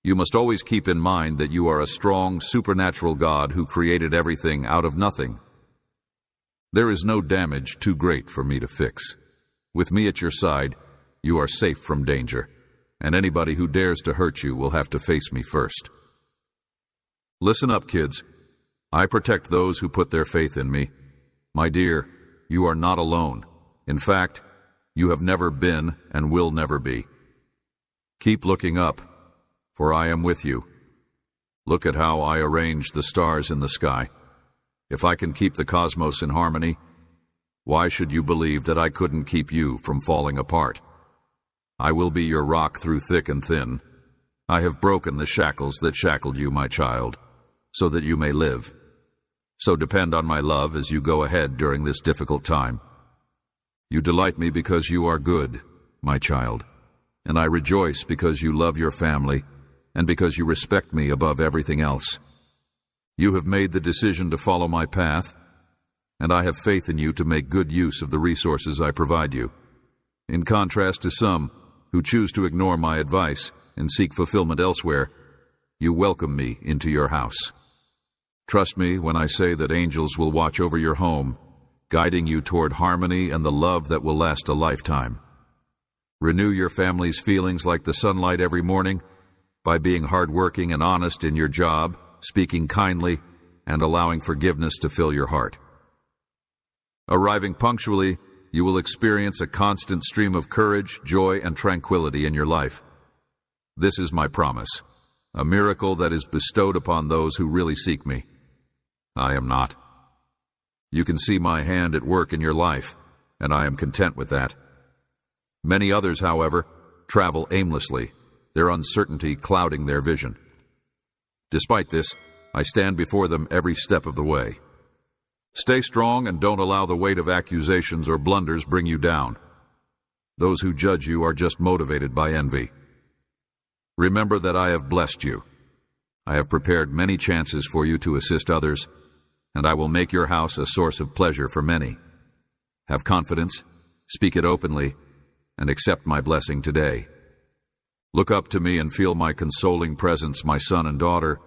you must always keep in mind that you are a strong, supernatural God who created everything out of nothing. There is no damage too great for me to fix. With me at your side, you are safe from danger, and anybody who dares to hurt you will have to face me first. Listen up, kids. I protect those who put their faith in me. My dear, you are not alone. In fact, you have never been and will never be. Keep looking up, for I am with you. Look at how I arranged the stars in the sky. If I can keep the cosmos in harmony, why should you believe that I couldn't keep you from falling apart? I will be your rock through thick and thin. I have broken the shackles that shackled you, my child, so that you may live. So depend on my love as you go ahead during this difficult time. You delight me because you are good, my child, and I rejoice because you love your family and because you respect me above everything else. You have made the decision to follow my path, and I have faith in you to make good use of the resources I provide you. In contrast to some who choose to ignore my advice and seek fulfillment elsewhere, you welcome me into your house. Trust me when I say that angels will watch over your home, guiding you toward harmony and the love that will last a lifetime. Renew your family's feelings like the sunlight every morning by being hardworking and honest in your job, speaking kindly, and allowing forgiveness to fill your heart. Arriving punctually you will experience a constant stream of courage, joy, and tranquility in your life. This is my promise, a miracle that is bestowed upon those who really seek me. I am not. You can see my hand at work in your life, and I am content with that. Many others, however, travel aimlessly, their uncertainty clouding their vision. Despite this, I stand before them every step of the way. Stay strong and don't allow the weight of accusations or blunders bring you down. Those who judge you are just motivated by envy. Remember that I have blessed you. I have prepared many chances for you to assist others, and I will make your house a source of pleasure for many. Have confidence, speak it openly, and accept my blessing today. Look up to me and feel my consoling presence, my son and daughter.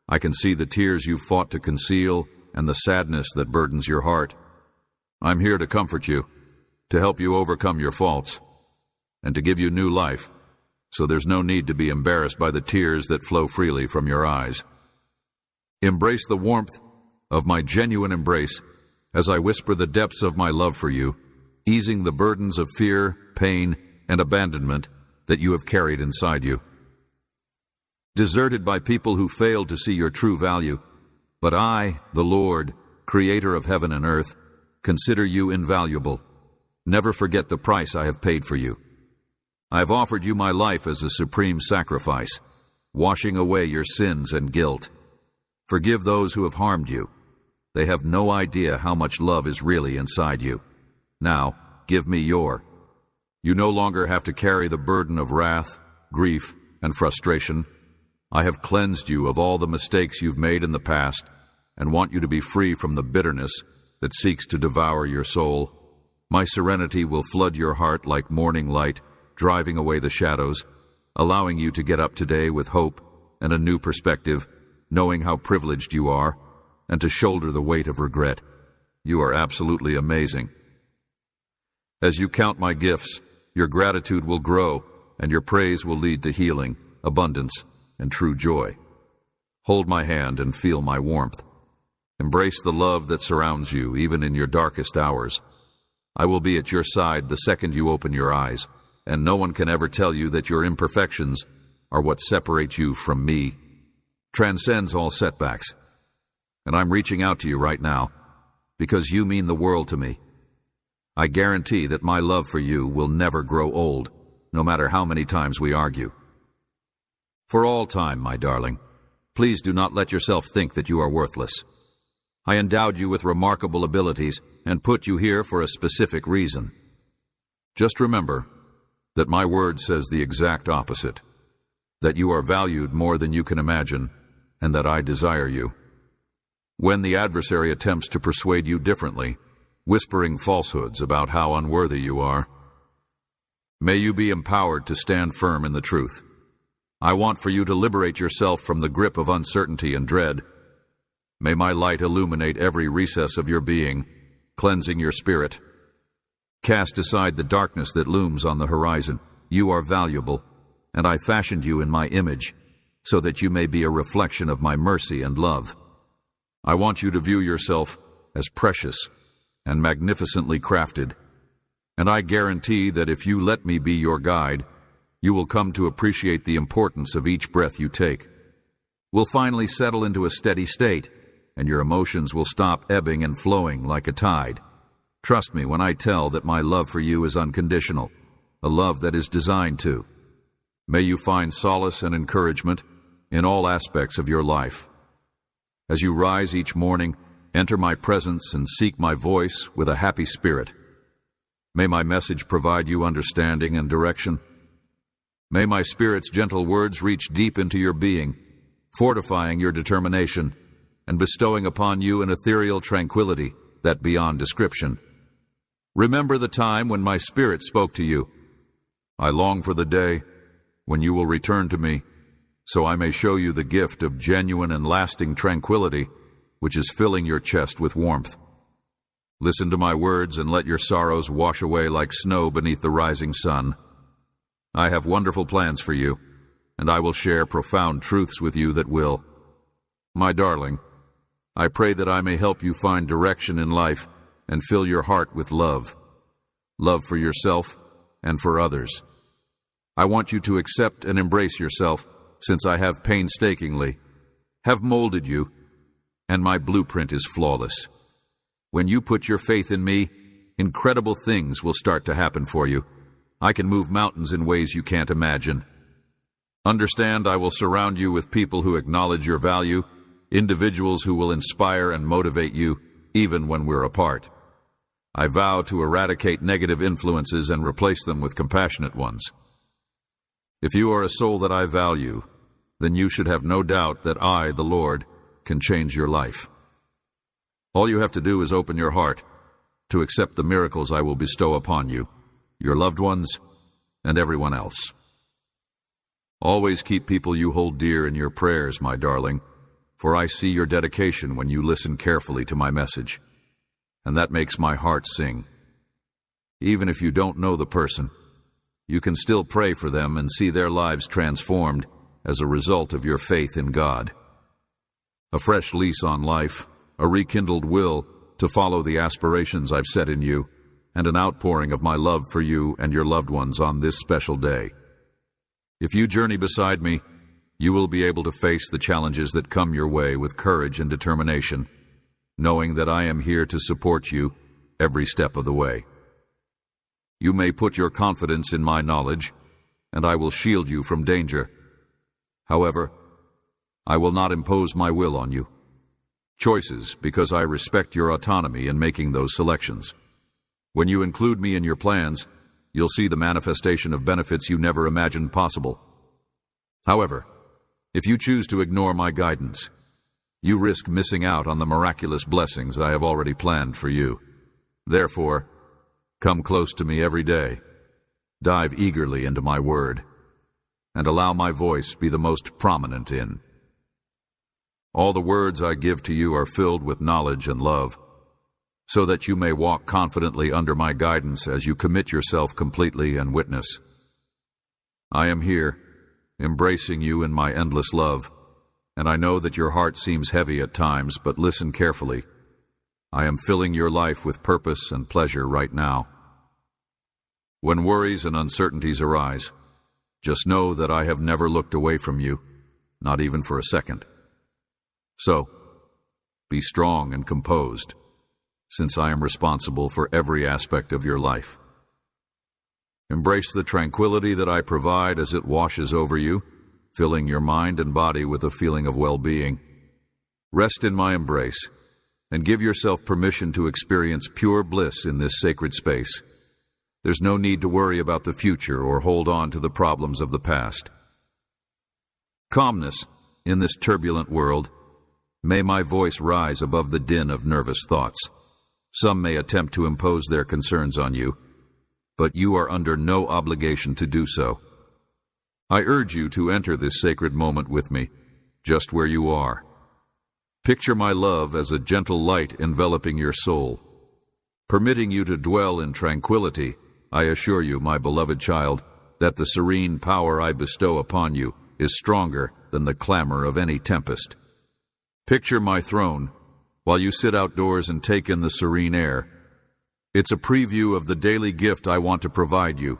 I can see the tears you've fought to conceal and the sadness that burdens your heart. I'm here to comfort you, to help you overcome your faults, and to give you new life, so there's no need to be embarrassed by the tears that flow freely from your eyes. Embrace the warmth of my genuine embrace as I whisper the depths of my love for you, easing the burdens of fear, pain, and abandonment that you have carried inside you. Deserted by people who failed to see your true value, but I, the Lord, creator of heaven and earth, consider you invaluable. Never forget the price I have paid for you. I have offered you my life as a supreme sacrifice, washing away your sins and guilt. Forgive those who have harmed you. They have no idea how much love is really inside you. Now, give me your. You no longer have to carry the burden of wrath, grief, and frustration. I have cleansed you of all the mistakes you've made in the past and want you to be free from the bitterness that seeks to devour your soul. My serenity will flood your heart like morning light, driving away the shadows, allowing you to get up today with hope and a new perspective, knowing how privileged you are, and to shoulder the weight of regret. You are absolutely amazing. As you count my gifts, your gratitude will grow, and your praise will lead to healing, abundance, and true joy. Hold my hand and feel my warmth. Embrace the love that surrounds you, even in your darkest hours. I will be at your side the second you open your eyes, and no one can ever tell you that your imperfections are what separate you from me, transcends all setbacks. And I'm reaching out to you right now, because you mean the world to me. I guarantee that my love for you will never grow old, no matter how many times we argue. For all time, my darling, please do not let yourself think that you are worthless. I endowed you with remarkable abilities and put you here for a specific reason. Just remember that my word says the exact opposite, that you are valued more than you can imagine, and that I desire you. When the adversary attempts to persuade you differently, whispering falsehoods about how unworthy you are, may you be empowered to stand firm in the truth. I want for you to liberate yourself from the grip of uncertainty and dread. May my light illuminate every recess of your being, cleansing your spirit. Cast aside the darkness that looms on the horizon. You are valuable, and I fashioned you in my image, so that you may be a reflection of my mercy and love. I want you to view yourself as precious and magnificently crafted, and I guarantee that if you let me be your guide, you will come to appreciate the importance of each breath you take. We'll finally settle into a steady state, and your emotions will stop ebbing and flowing like a tide. Trust me when I tell that my love for you is unconditional, a love that is designed to. May you find solace and encouragement in all aspects of your life. As you rise each morning, enter my presence and seek my voice with a happy spirit. May my message provide you understanding and direction. May my Spirit's gentle words reach deep into your being, fortifying your determination and bestowing upon you an ethereal tranquility that beyond description. Remember the time when my Spirit spoke to you. I long for the day when you will return to me, so I may show you the gift of genuine and lasting tranquility, which is filling your chest with warmth. Listen to my words and let your sorrows wash away like snow beneath the rising sun. I have wonderful plans for you, and I will share profound truths with you that will. My darling, I pray that I may help you find direction in life and fill your heart with love. love for yourself, and for others. I want you to accept and embrace yourself, since I have painstakingly have molded you, and my blueprint is flawless. When you put your faith in me, incredible things will start to happen for you. I can move mountains in ways you can't imagine. Understand, I will surround you with people who acknowledge your value, individuals who will inspire and motivate you, even when we're apart. I vow to eradicate negative influences and replace them with compassionate ones. If you are a soul that I value, then you should have no doubt that I, the Lord, can change your life. All you have to do is open your heart to accept the miracles I will bestow upon you, your loved ones, and everyone else. Always keep people you hold dear in your prayers, my darling, for I see your dedication when you listen carefully to my message, and that makes my heart sing. Even if you don't know the person, you can still pray for them and see their lives transformed as a result of your faith in God. A fresh lease on life, a rekindled will to follow the aspirations I've set in you, and an outpouring of my love for you and your loved ones on this special day. If you journey beside me, you will be able to face the challenges that come your way with courage and determination, knowing that I am here to support you every step of the way. You may put your confidence in my knowledge, and I will shield you from danger. However, I will not impose my will on you. Choices, because I respect your autonomy in making those selections. When you include me in your plans, you'll see the manifestation of benefits you never imagined possible. However, if you choose to ignore my guidance, you risk missing out on the miraculous blessings I have already planned for you. Therefore, come close to me every day, dive eagerly into my word, and allow my voice be the most prominent in. All the words I give to you are filled with knowledge and love, so that you may walk confidently under my guidance as you commit yourself completely and witness. I am here, embracing you in my endless love, and I know that your heart seems heavy at times, but listen carefully. I am filling your life with purpose and pleasure right now. When worries and uncertainties arise, just know that I have never looked away from you, not even for a second. So, be strong and composed, since I am responsible for every aspect of your life. Embrace the tranquility that I provide as it washes over you, filling your mind and body with a feeling of well-being. Rest in my embrace, and give yourself permission to experience pure bliss in this sacred space. There's no need to worry about the future or hold on to the problems of the past. Calmness in this turbulent world. May my voice rise above the din of nervous thoughts. Some may attempt to impose their concerns on you, but you are under no obligation to do so. I urge you to enter this sacred moment with me, just where you are. Picture my love as a gentle light enveloping your soul, permitting you to dwell in tranquility. I assure you, my beloved child, that the serene power I bestow upon you is stronger than the clamor of any tempest. Picture my throne while you sit outdoors and take in the serene air. It's a preview of the daily gift I want to provide you.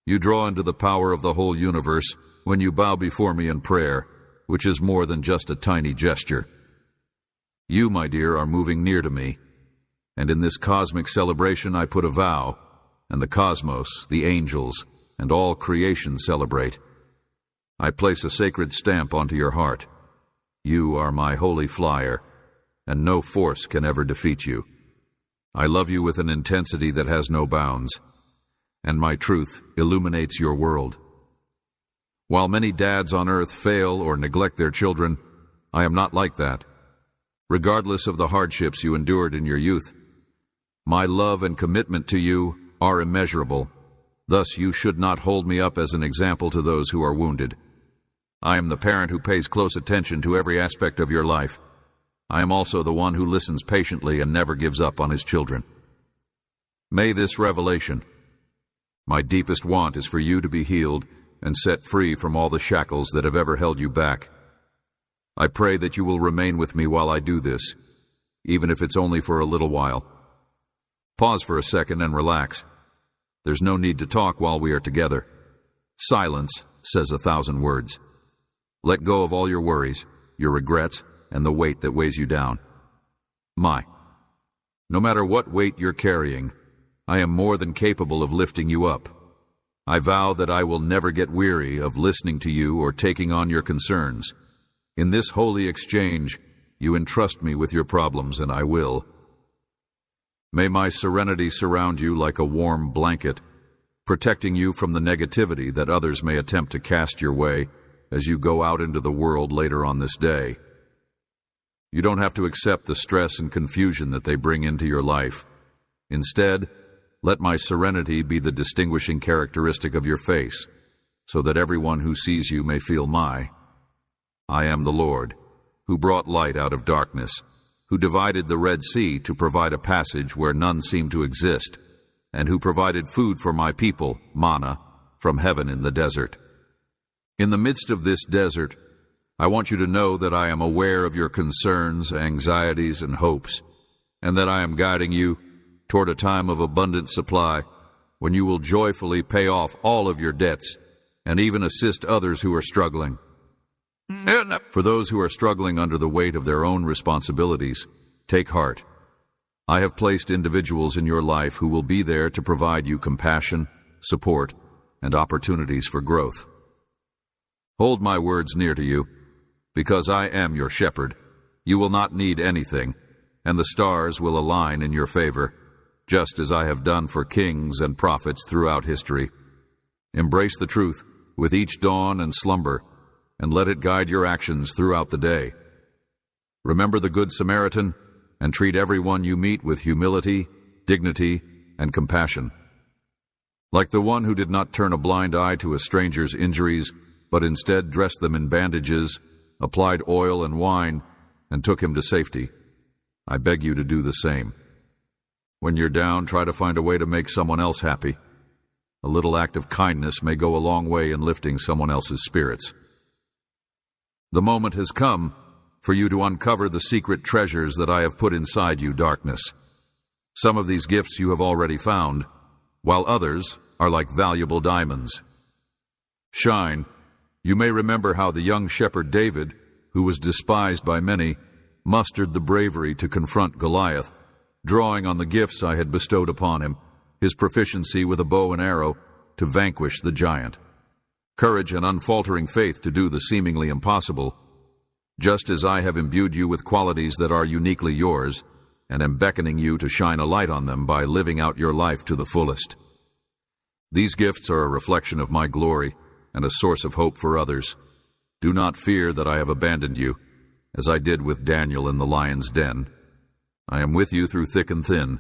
You draw into the power of the whole universe when you bow before me in prayer, which is more than just a tiny gesture. You, my dear, are moving near to me, and in this cosmic celebration I put a vow, and the cosmos, the angels, and all creation celebrate. I place a sacred stamp onto your heart. You are my holy flyer, and no force can ever defeat you. I love you with an intensity that has no bounds, and my truth illuminates your world. While many dads on earth fail or neglect their children, I am not like that. Regardless of the hardships you endured in your youth, my love and commitment to you are immeasurable. Thus, you should not hold me up as an example to those who are wounded. I am the parent who pays close attention to every aspect of your life. I am also the one who listens patiently and never gives up on his children. May this revelation, my deepest want is for you to be healed and set free from all the shackles that have ever held you back. I pray that you will remain with me while I do this, even if it's only for a little while. Pause for a second and relax, There's no need to talk while we are together. Silence says 1,000 words. Let go of all your worries, your regrets, and the weight that weighs you down. No matter what weight you're carrying, I am more than capable of lifting you up. I vow that I will never get weary of listening to you or taking on your concerns. In this holy exchange, you entrust me with your problems, and I will. May my serenity surround you like a warm blanket, protecting you from the negativity that others may attempt to cast your way as you go out into the world later on this day. You don't have to accept the stress and confusion that they bring into your life. Instead, let my serenity be the distinguishing characteristic of your face, so that everyone who sees you may feel I am the Lord, who brought light out of darkness, who divided the Red Sea to provide a passage where none seemed to exist, and who provided food for my people, manna, from heaven in the desert. In the midst of this desert, I want you to know that I am aware of your concerns, anxieties, and hopes, and that I am guiding you toward a time of abundant supply when you will joyfully pay off all of your debts and even assist others who are struggling. For those who are struggling under the weight of their own responsibilities, take heart. I have placed individuals in your life who will be there to provide you compassion, support, and opportunities for growth. Hold my words near to you. Because I am your shepherd, you will not need anything, and the stars will align in your favor, just as I have done for kings and prophets throughout history. Embrace the truth with each dawn and slumber, and let it guide your actions throughout the day. Remember the Good Samaritan, and treat everyone you meet with humility, dignity, and compassion. Like the one who did not turn a blind eye to a stranger's injuries, but instead dressed them in bandages, applied oil and wine, and took him to safety. I beg you to do the same. When you're down, try to find a way to make someone else happy. A little act of kindness may go a long way in lifting someone else's spirits. The moment has come for you to uncover the secret treasures that I have put inside you, darkness. Some of these gifts you have already found, while others are like valuable diamonds. Shine. You may remember how the young shepherd David, who was despised by many, mustered the bravery to confront Goliath, drawing on the gifts I had bestowed upon him, his proficiency with a bow and arrow, to vanquish the giant. Courage and unfaltering faith to do the seemingly impossible, just as I have imbued you with qualities that are uniquely yours, and am beckoning you to shine a light on them by living out your life to the fullest. These gifts are a reflection of my glory, and a source of hope for others. Do not fear that I have abandoned you, as I did with Daniel in the lion's den. I am with you through thick and thin,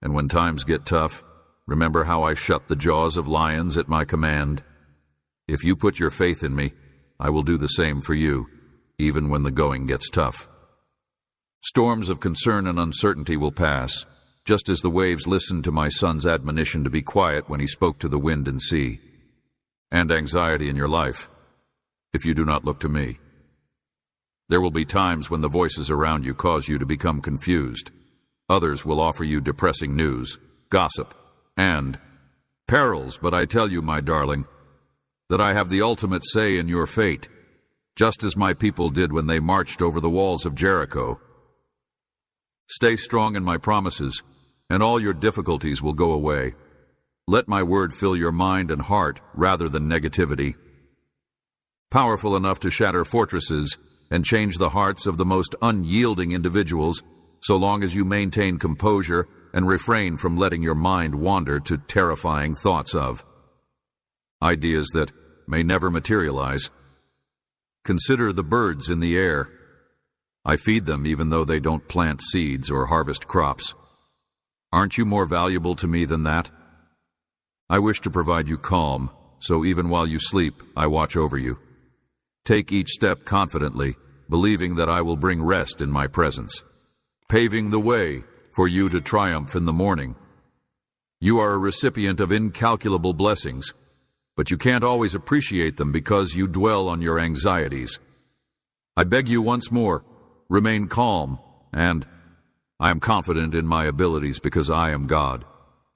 and when times get tough, remember how I shut the jaws of lions at my command. If you put your faith in me, I will do the same for you, even when the going gets tough. Storms of concern and uncertainty will pass, just as the waves listened to my son's admonition to be quiet when he spoke to the wind and sea. And anxiety in your life, if you do not look to me. There will be times when the voices around you cause you to become confused. Others will offer you depressing news, gossip, and perils, but I tell you, my darling, that I have the ultimate say in your fate, just as my people did when they marched over the walls of Jericho. Stay strong in my promises, and all your difficulties will go away. Let my word fill your mind and heart rather than negativity. Powerful enough to shatter fortresses and change the hearts of the most unyielding individuals, so long as you maintain composure and refrain from letting your mind wander to terrifying thoughts of ideas that may never materialize. Consider the birds in the air. I feed them even though they don't plant seeds or harvest crops. Aren't you more valuable to me than that? I wish to provide you calm, so even while you sleep, I watch over you. Take each step confidently, believing that I will bring rest in my presence, paving the way for you to triumph in the morning. You are a recipient of incalculable blessings, but you can't always appreciate them because you dwell on your anxieties. I beg you once more, remain calm, and I am confident in my abilities because I am God.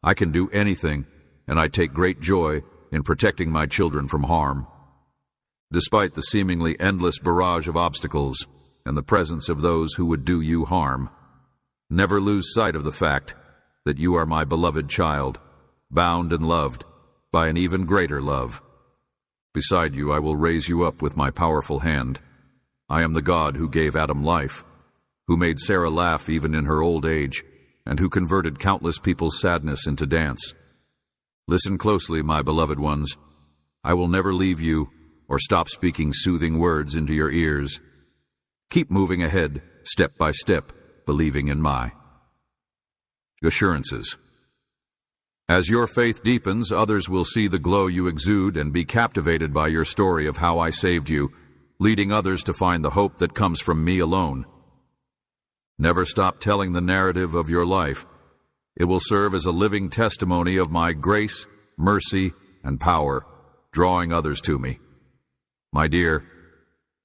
I can do anything, and I take great joy in protecting my children from harm. Despite the seemingly endless barrage of obstacles and the presence of those who would do you harm, never lose sight of the fact that you are my beloved child, bound and loved by an even greater love. Beside you, I will raise you up with my powerful hand. I am the God who gave Adam life, who made Sarah laugh even in her old age, and who converted countless people's sadness into dance. Listen closely, my beloved ones. I will never leave you or stop speaking soothing words into your ears. Keep moving ahead, step by step, believing in my assurances. As your faith deepens, others will see the glow you exude and be captivated by your story of how I saved you, leading others to find the hope that comes from me alone. Never stop telling the narrative of your life. It will serve as a living testimony of my grace, mercy, and power, drawing others to me. My dear,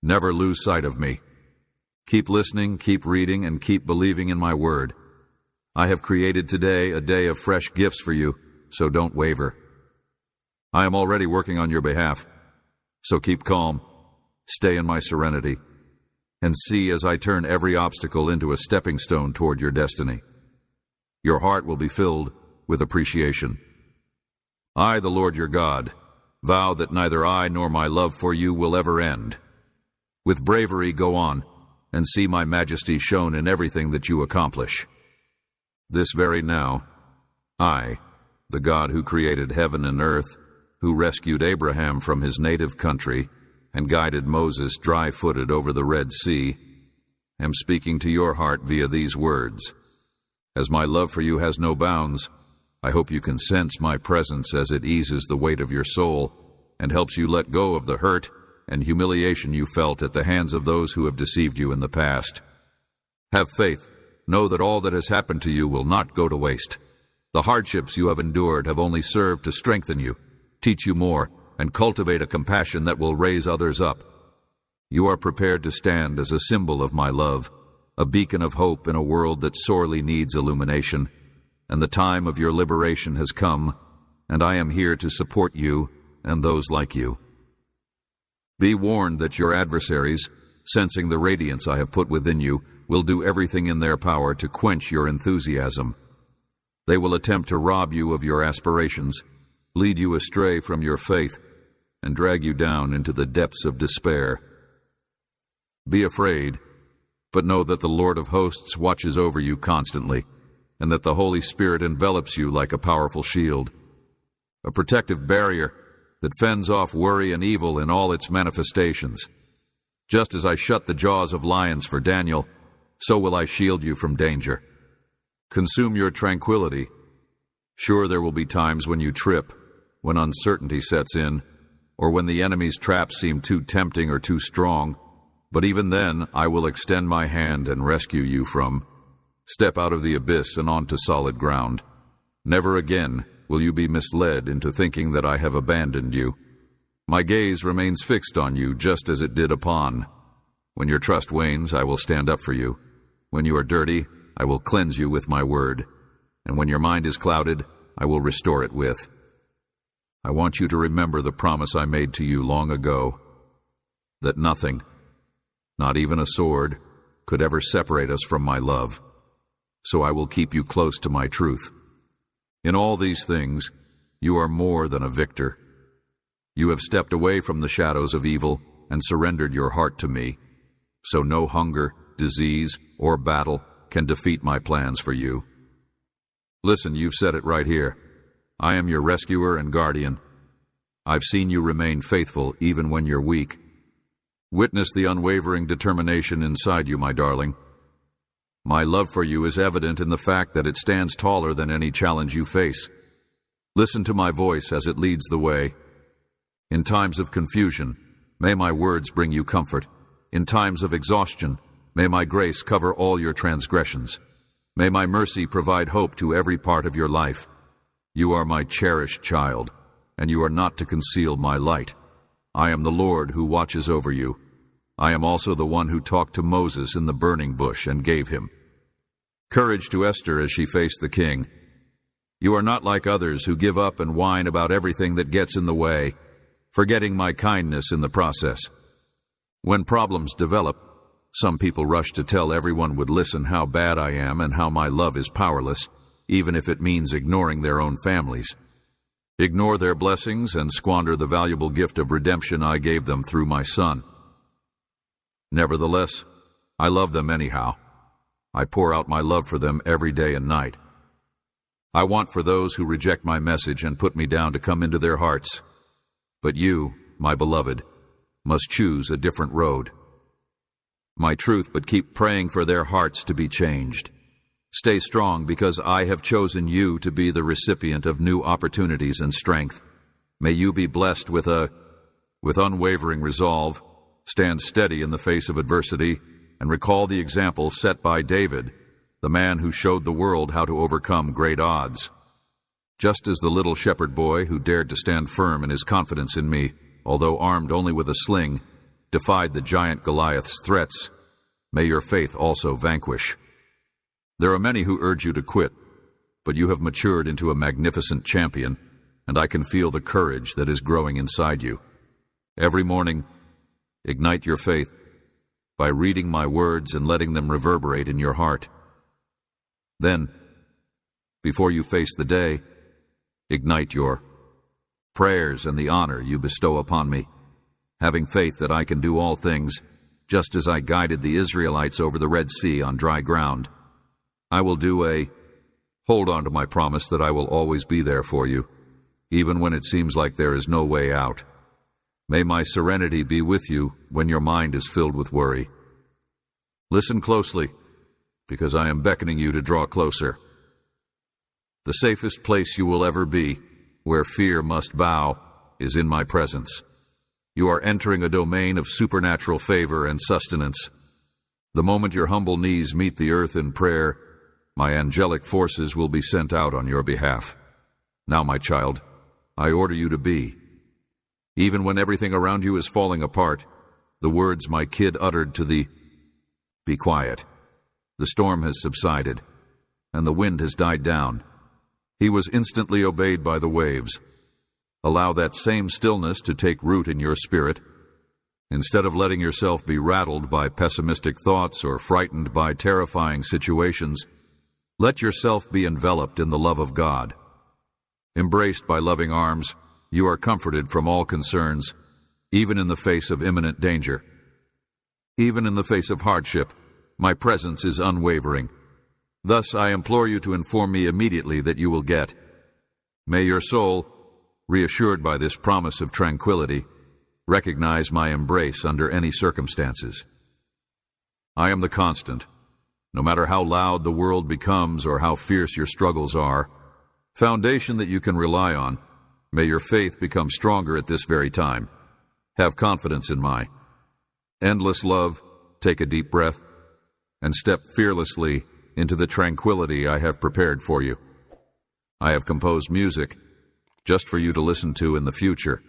never lose sight of me. Keep listening, keep reading, and keep believing in my word. I have created today a day of fresh gifts for you, so don't waver. I am already working on your behalf, so keep calm, stay in my serenity, and see as I turn every obstacle into a stepping stone toward your destiny. Your heart will be filled with appreciation. I, the Lord your God, vow that neither I nor my love for you will ever end. With bravery go on, and see my majesty shown in everything that you accomplish. This very now, I, the God who created heaven and earth, who rescued Abraham from his native country and guided Moses dry-footed over the Red Sea, am speaking to your heart via these words. As my love for you has no bounds, I hope you can sense my presence as it eases the weight of your soul and helps you let go of the hurt and humiliation you felt at the hands of those who have deceived you in the past. Have faith. Know that all that has happened to you will not go to waste. The hardships you have endured have only served to strengthen you, teach you more, and cultivate a compassion that will raise others up. You are prepared to stand as a symbol of my love, a beacon of hope in a world that sorely needs illumination, and the time of your liberation has come, and I am here to support you and those like you. Be warned that your adversaries, sensing the radiance I have put within you, will do everything in their power to quench your enthusiasm. They will attempt to rob you of your aspirations, lead you astray from your faith, and drag you down into the depths of despair. Be afraid, but know that the Lord of hosts watches over you constantly, and that the Holy Spirit envelops you like a powerful shield, a protective barrier that fends off worry and evil in all its manifestations. Just as I shut the jaws of lions for Daniel, so will I shield you from danger. Consume your tranquility. Sure, there will be times when you trip, when uncertainty sets in, or when the enemy's traps seem too tempting or too strong, but even then I will extend my hand and rescue you from. Step out of the abyss and onto solid ground. Never again will you be misled into thinking that I have abandoned you. My gaze remains fixed on you just as it did upon. When your trust wanes, I will stand up for you. When you are dirty, I will cleanse you with my word. And when your mind is clouded, I will restore it with. I want you to remember the promise I made to you long ago, that nothing, not even a sword, could ever separate us from my love. So I will keep you close to my truth. In all these things, you are more than a victor. You have stepped away from the shadows of evil and surrendered your heart to me. So no hunger, disease, or battle can defeat my plans for you. Listen, you've said it right here. I am your rescuer and guardian. I've seen you remain faithful even when you're weak. Witness the unwavering determination inside you, my darling. My love for you is evident in the fact that it stands taller than any challenge you face. Listen to my voice as it leads the way. In times of confusion, may my words bring you comfort. In times of exhaustion, may my grace cover all your transgressions. May my mercy provide hope to every part of your life. You are my cherished child, and you are not to conceal my light. I am the Lord who watches over you. I am also the one who talked to Moses in the burning bush and gave him courage to Esther as she faced the king. You are not like others who give up and whine about everything that gets in the way, forgetting my kindness in the process. When problems develop, some people rush to tell everyone would listen how bad I am and how my love is powerless, even if it means ignoring their own families. Ignore their blessings and squander the valuable gift of redemption I gave them through my Son. Nevertheless, I love them anyhow. I pour out my love for them every day and night. I want for those who reject my message and put me down to come into their hearts. But you, my beloved, must choose a different road. My truth, but keep praying for their hearts to be changed. Stay strong, because I have chosen you to be the recipient of new opportunities and strength. May you be blessed with unwavering resolve, stand steady in the face of adversity, and recall the example set by David, the man who showed the world how to overcome great odds. Just as the little shepherd boy who dared to stand firm in his confidence in me, although armed only with a sling, defied the giant Goliath's threats, may your faith also vanquish. There are many who urge you to quit, but you have matured into a magnificent champion, and I can feel the courage that is growing inside you. Every morning, ignite your faith by reading my words and letting them reverberate in your heart. Then, before you face the day, ignite your prayers and the honor you bestow upon me, having faith that I can do all things, just as I guided the Israelites over the Red Sea on dry ground. I will hold on to my promise that I will always be there for you, even when it seems like there is no way out. May my serenity be with you when your mind is filled with worry. Listen closely, because I am beckoning you to draw closer. The safest place you will ever be, where fear must bow, is in my presence. You are entering a domain of supernatural favor and sustenance. The moment your humble knees meet the earth in prayer, my angelic forces will be sent out on your behalf. Now, my child, I order you to be. Even when everything around you is falling apart, the words my kid uttered to the "Be quiet." The storm has subsided, and the wind has died down. He was instantly obeyed by the waves. Allow that same stillness to take root in your spirit. Instead of letting yourself be rattled by pessimistic thoughts or frightened by terrifying situations, let yourself be enveloped in the love of God. Embraced by loving arms, you are comforted from all concerns, even in the face of imminent danger. Even in the face of hardship, my presence is unwavering. Thus I implore you to inform me immediately that you will get. May your soul, reassured by this promise of tranquility, recognize my embrace under any circumstances. I am the constant. No matter how loud the world becomes or how fierce your struggles are, foundation that you can rely on, may your faith become stronger at this very time. Have confidence in my endless love. Take a deep breath and step fearlessly into the tranquility I have prepared for you. I have composed music just for you to listen to in the future.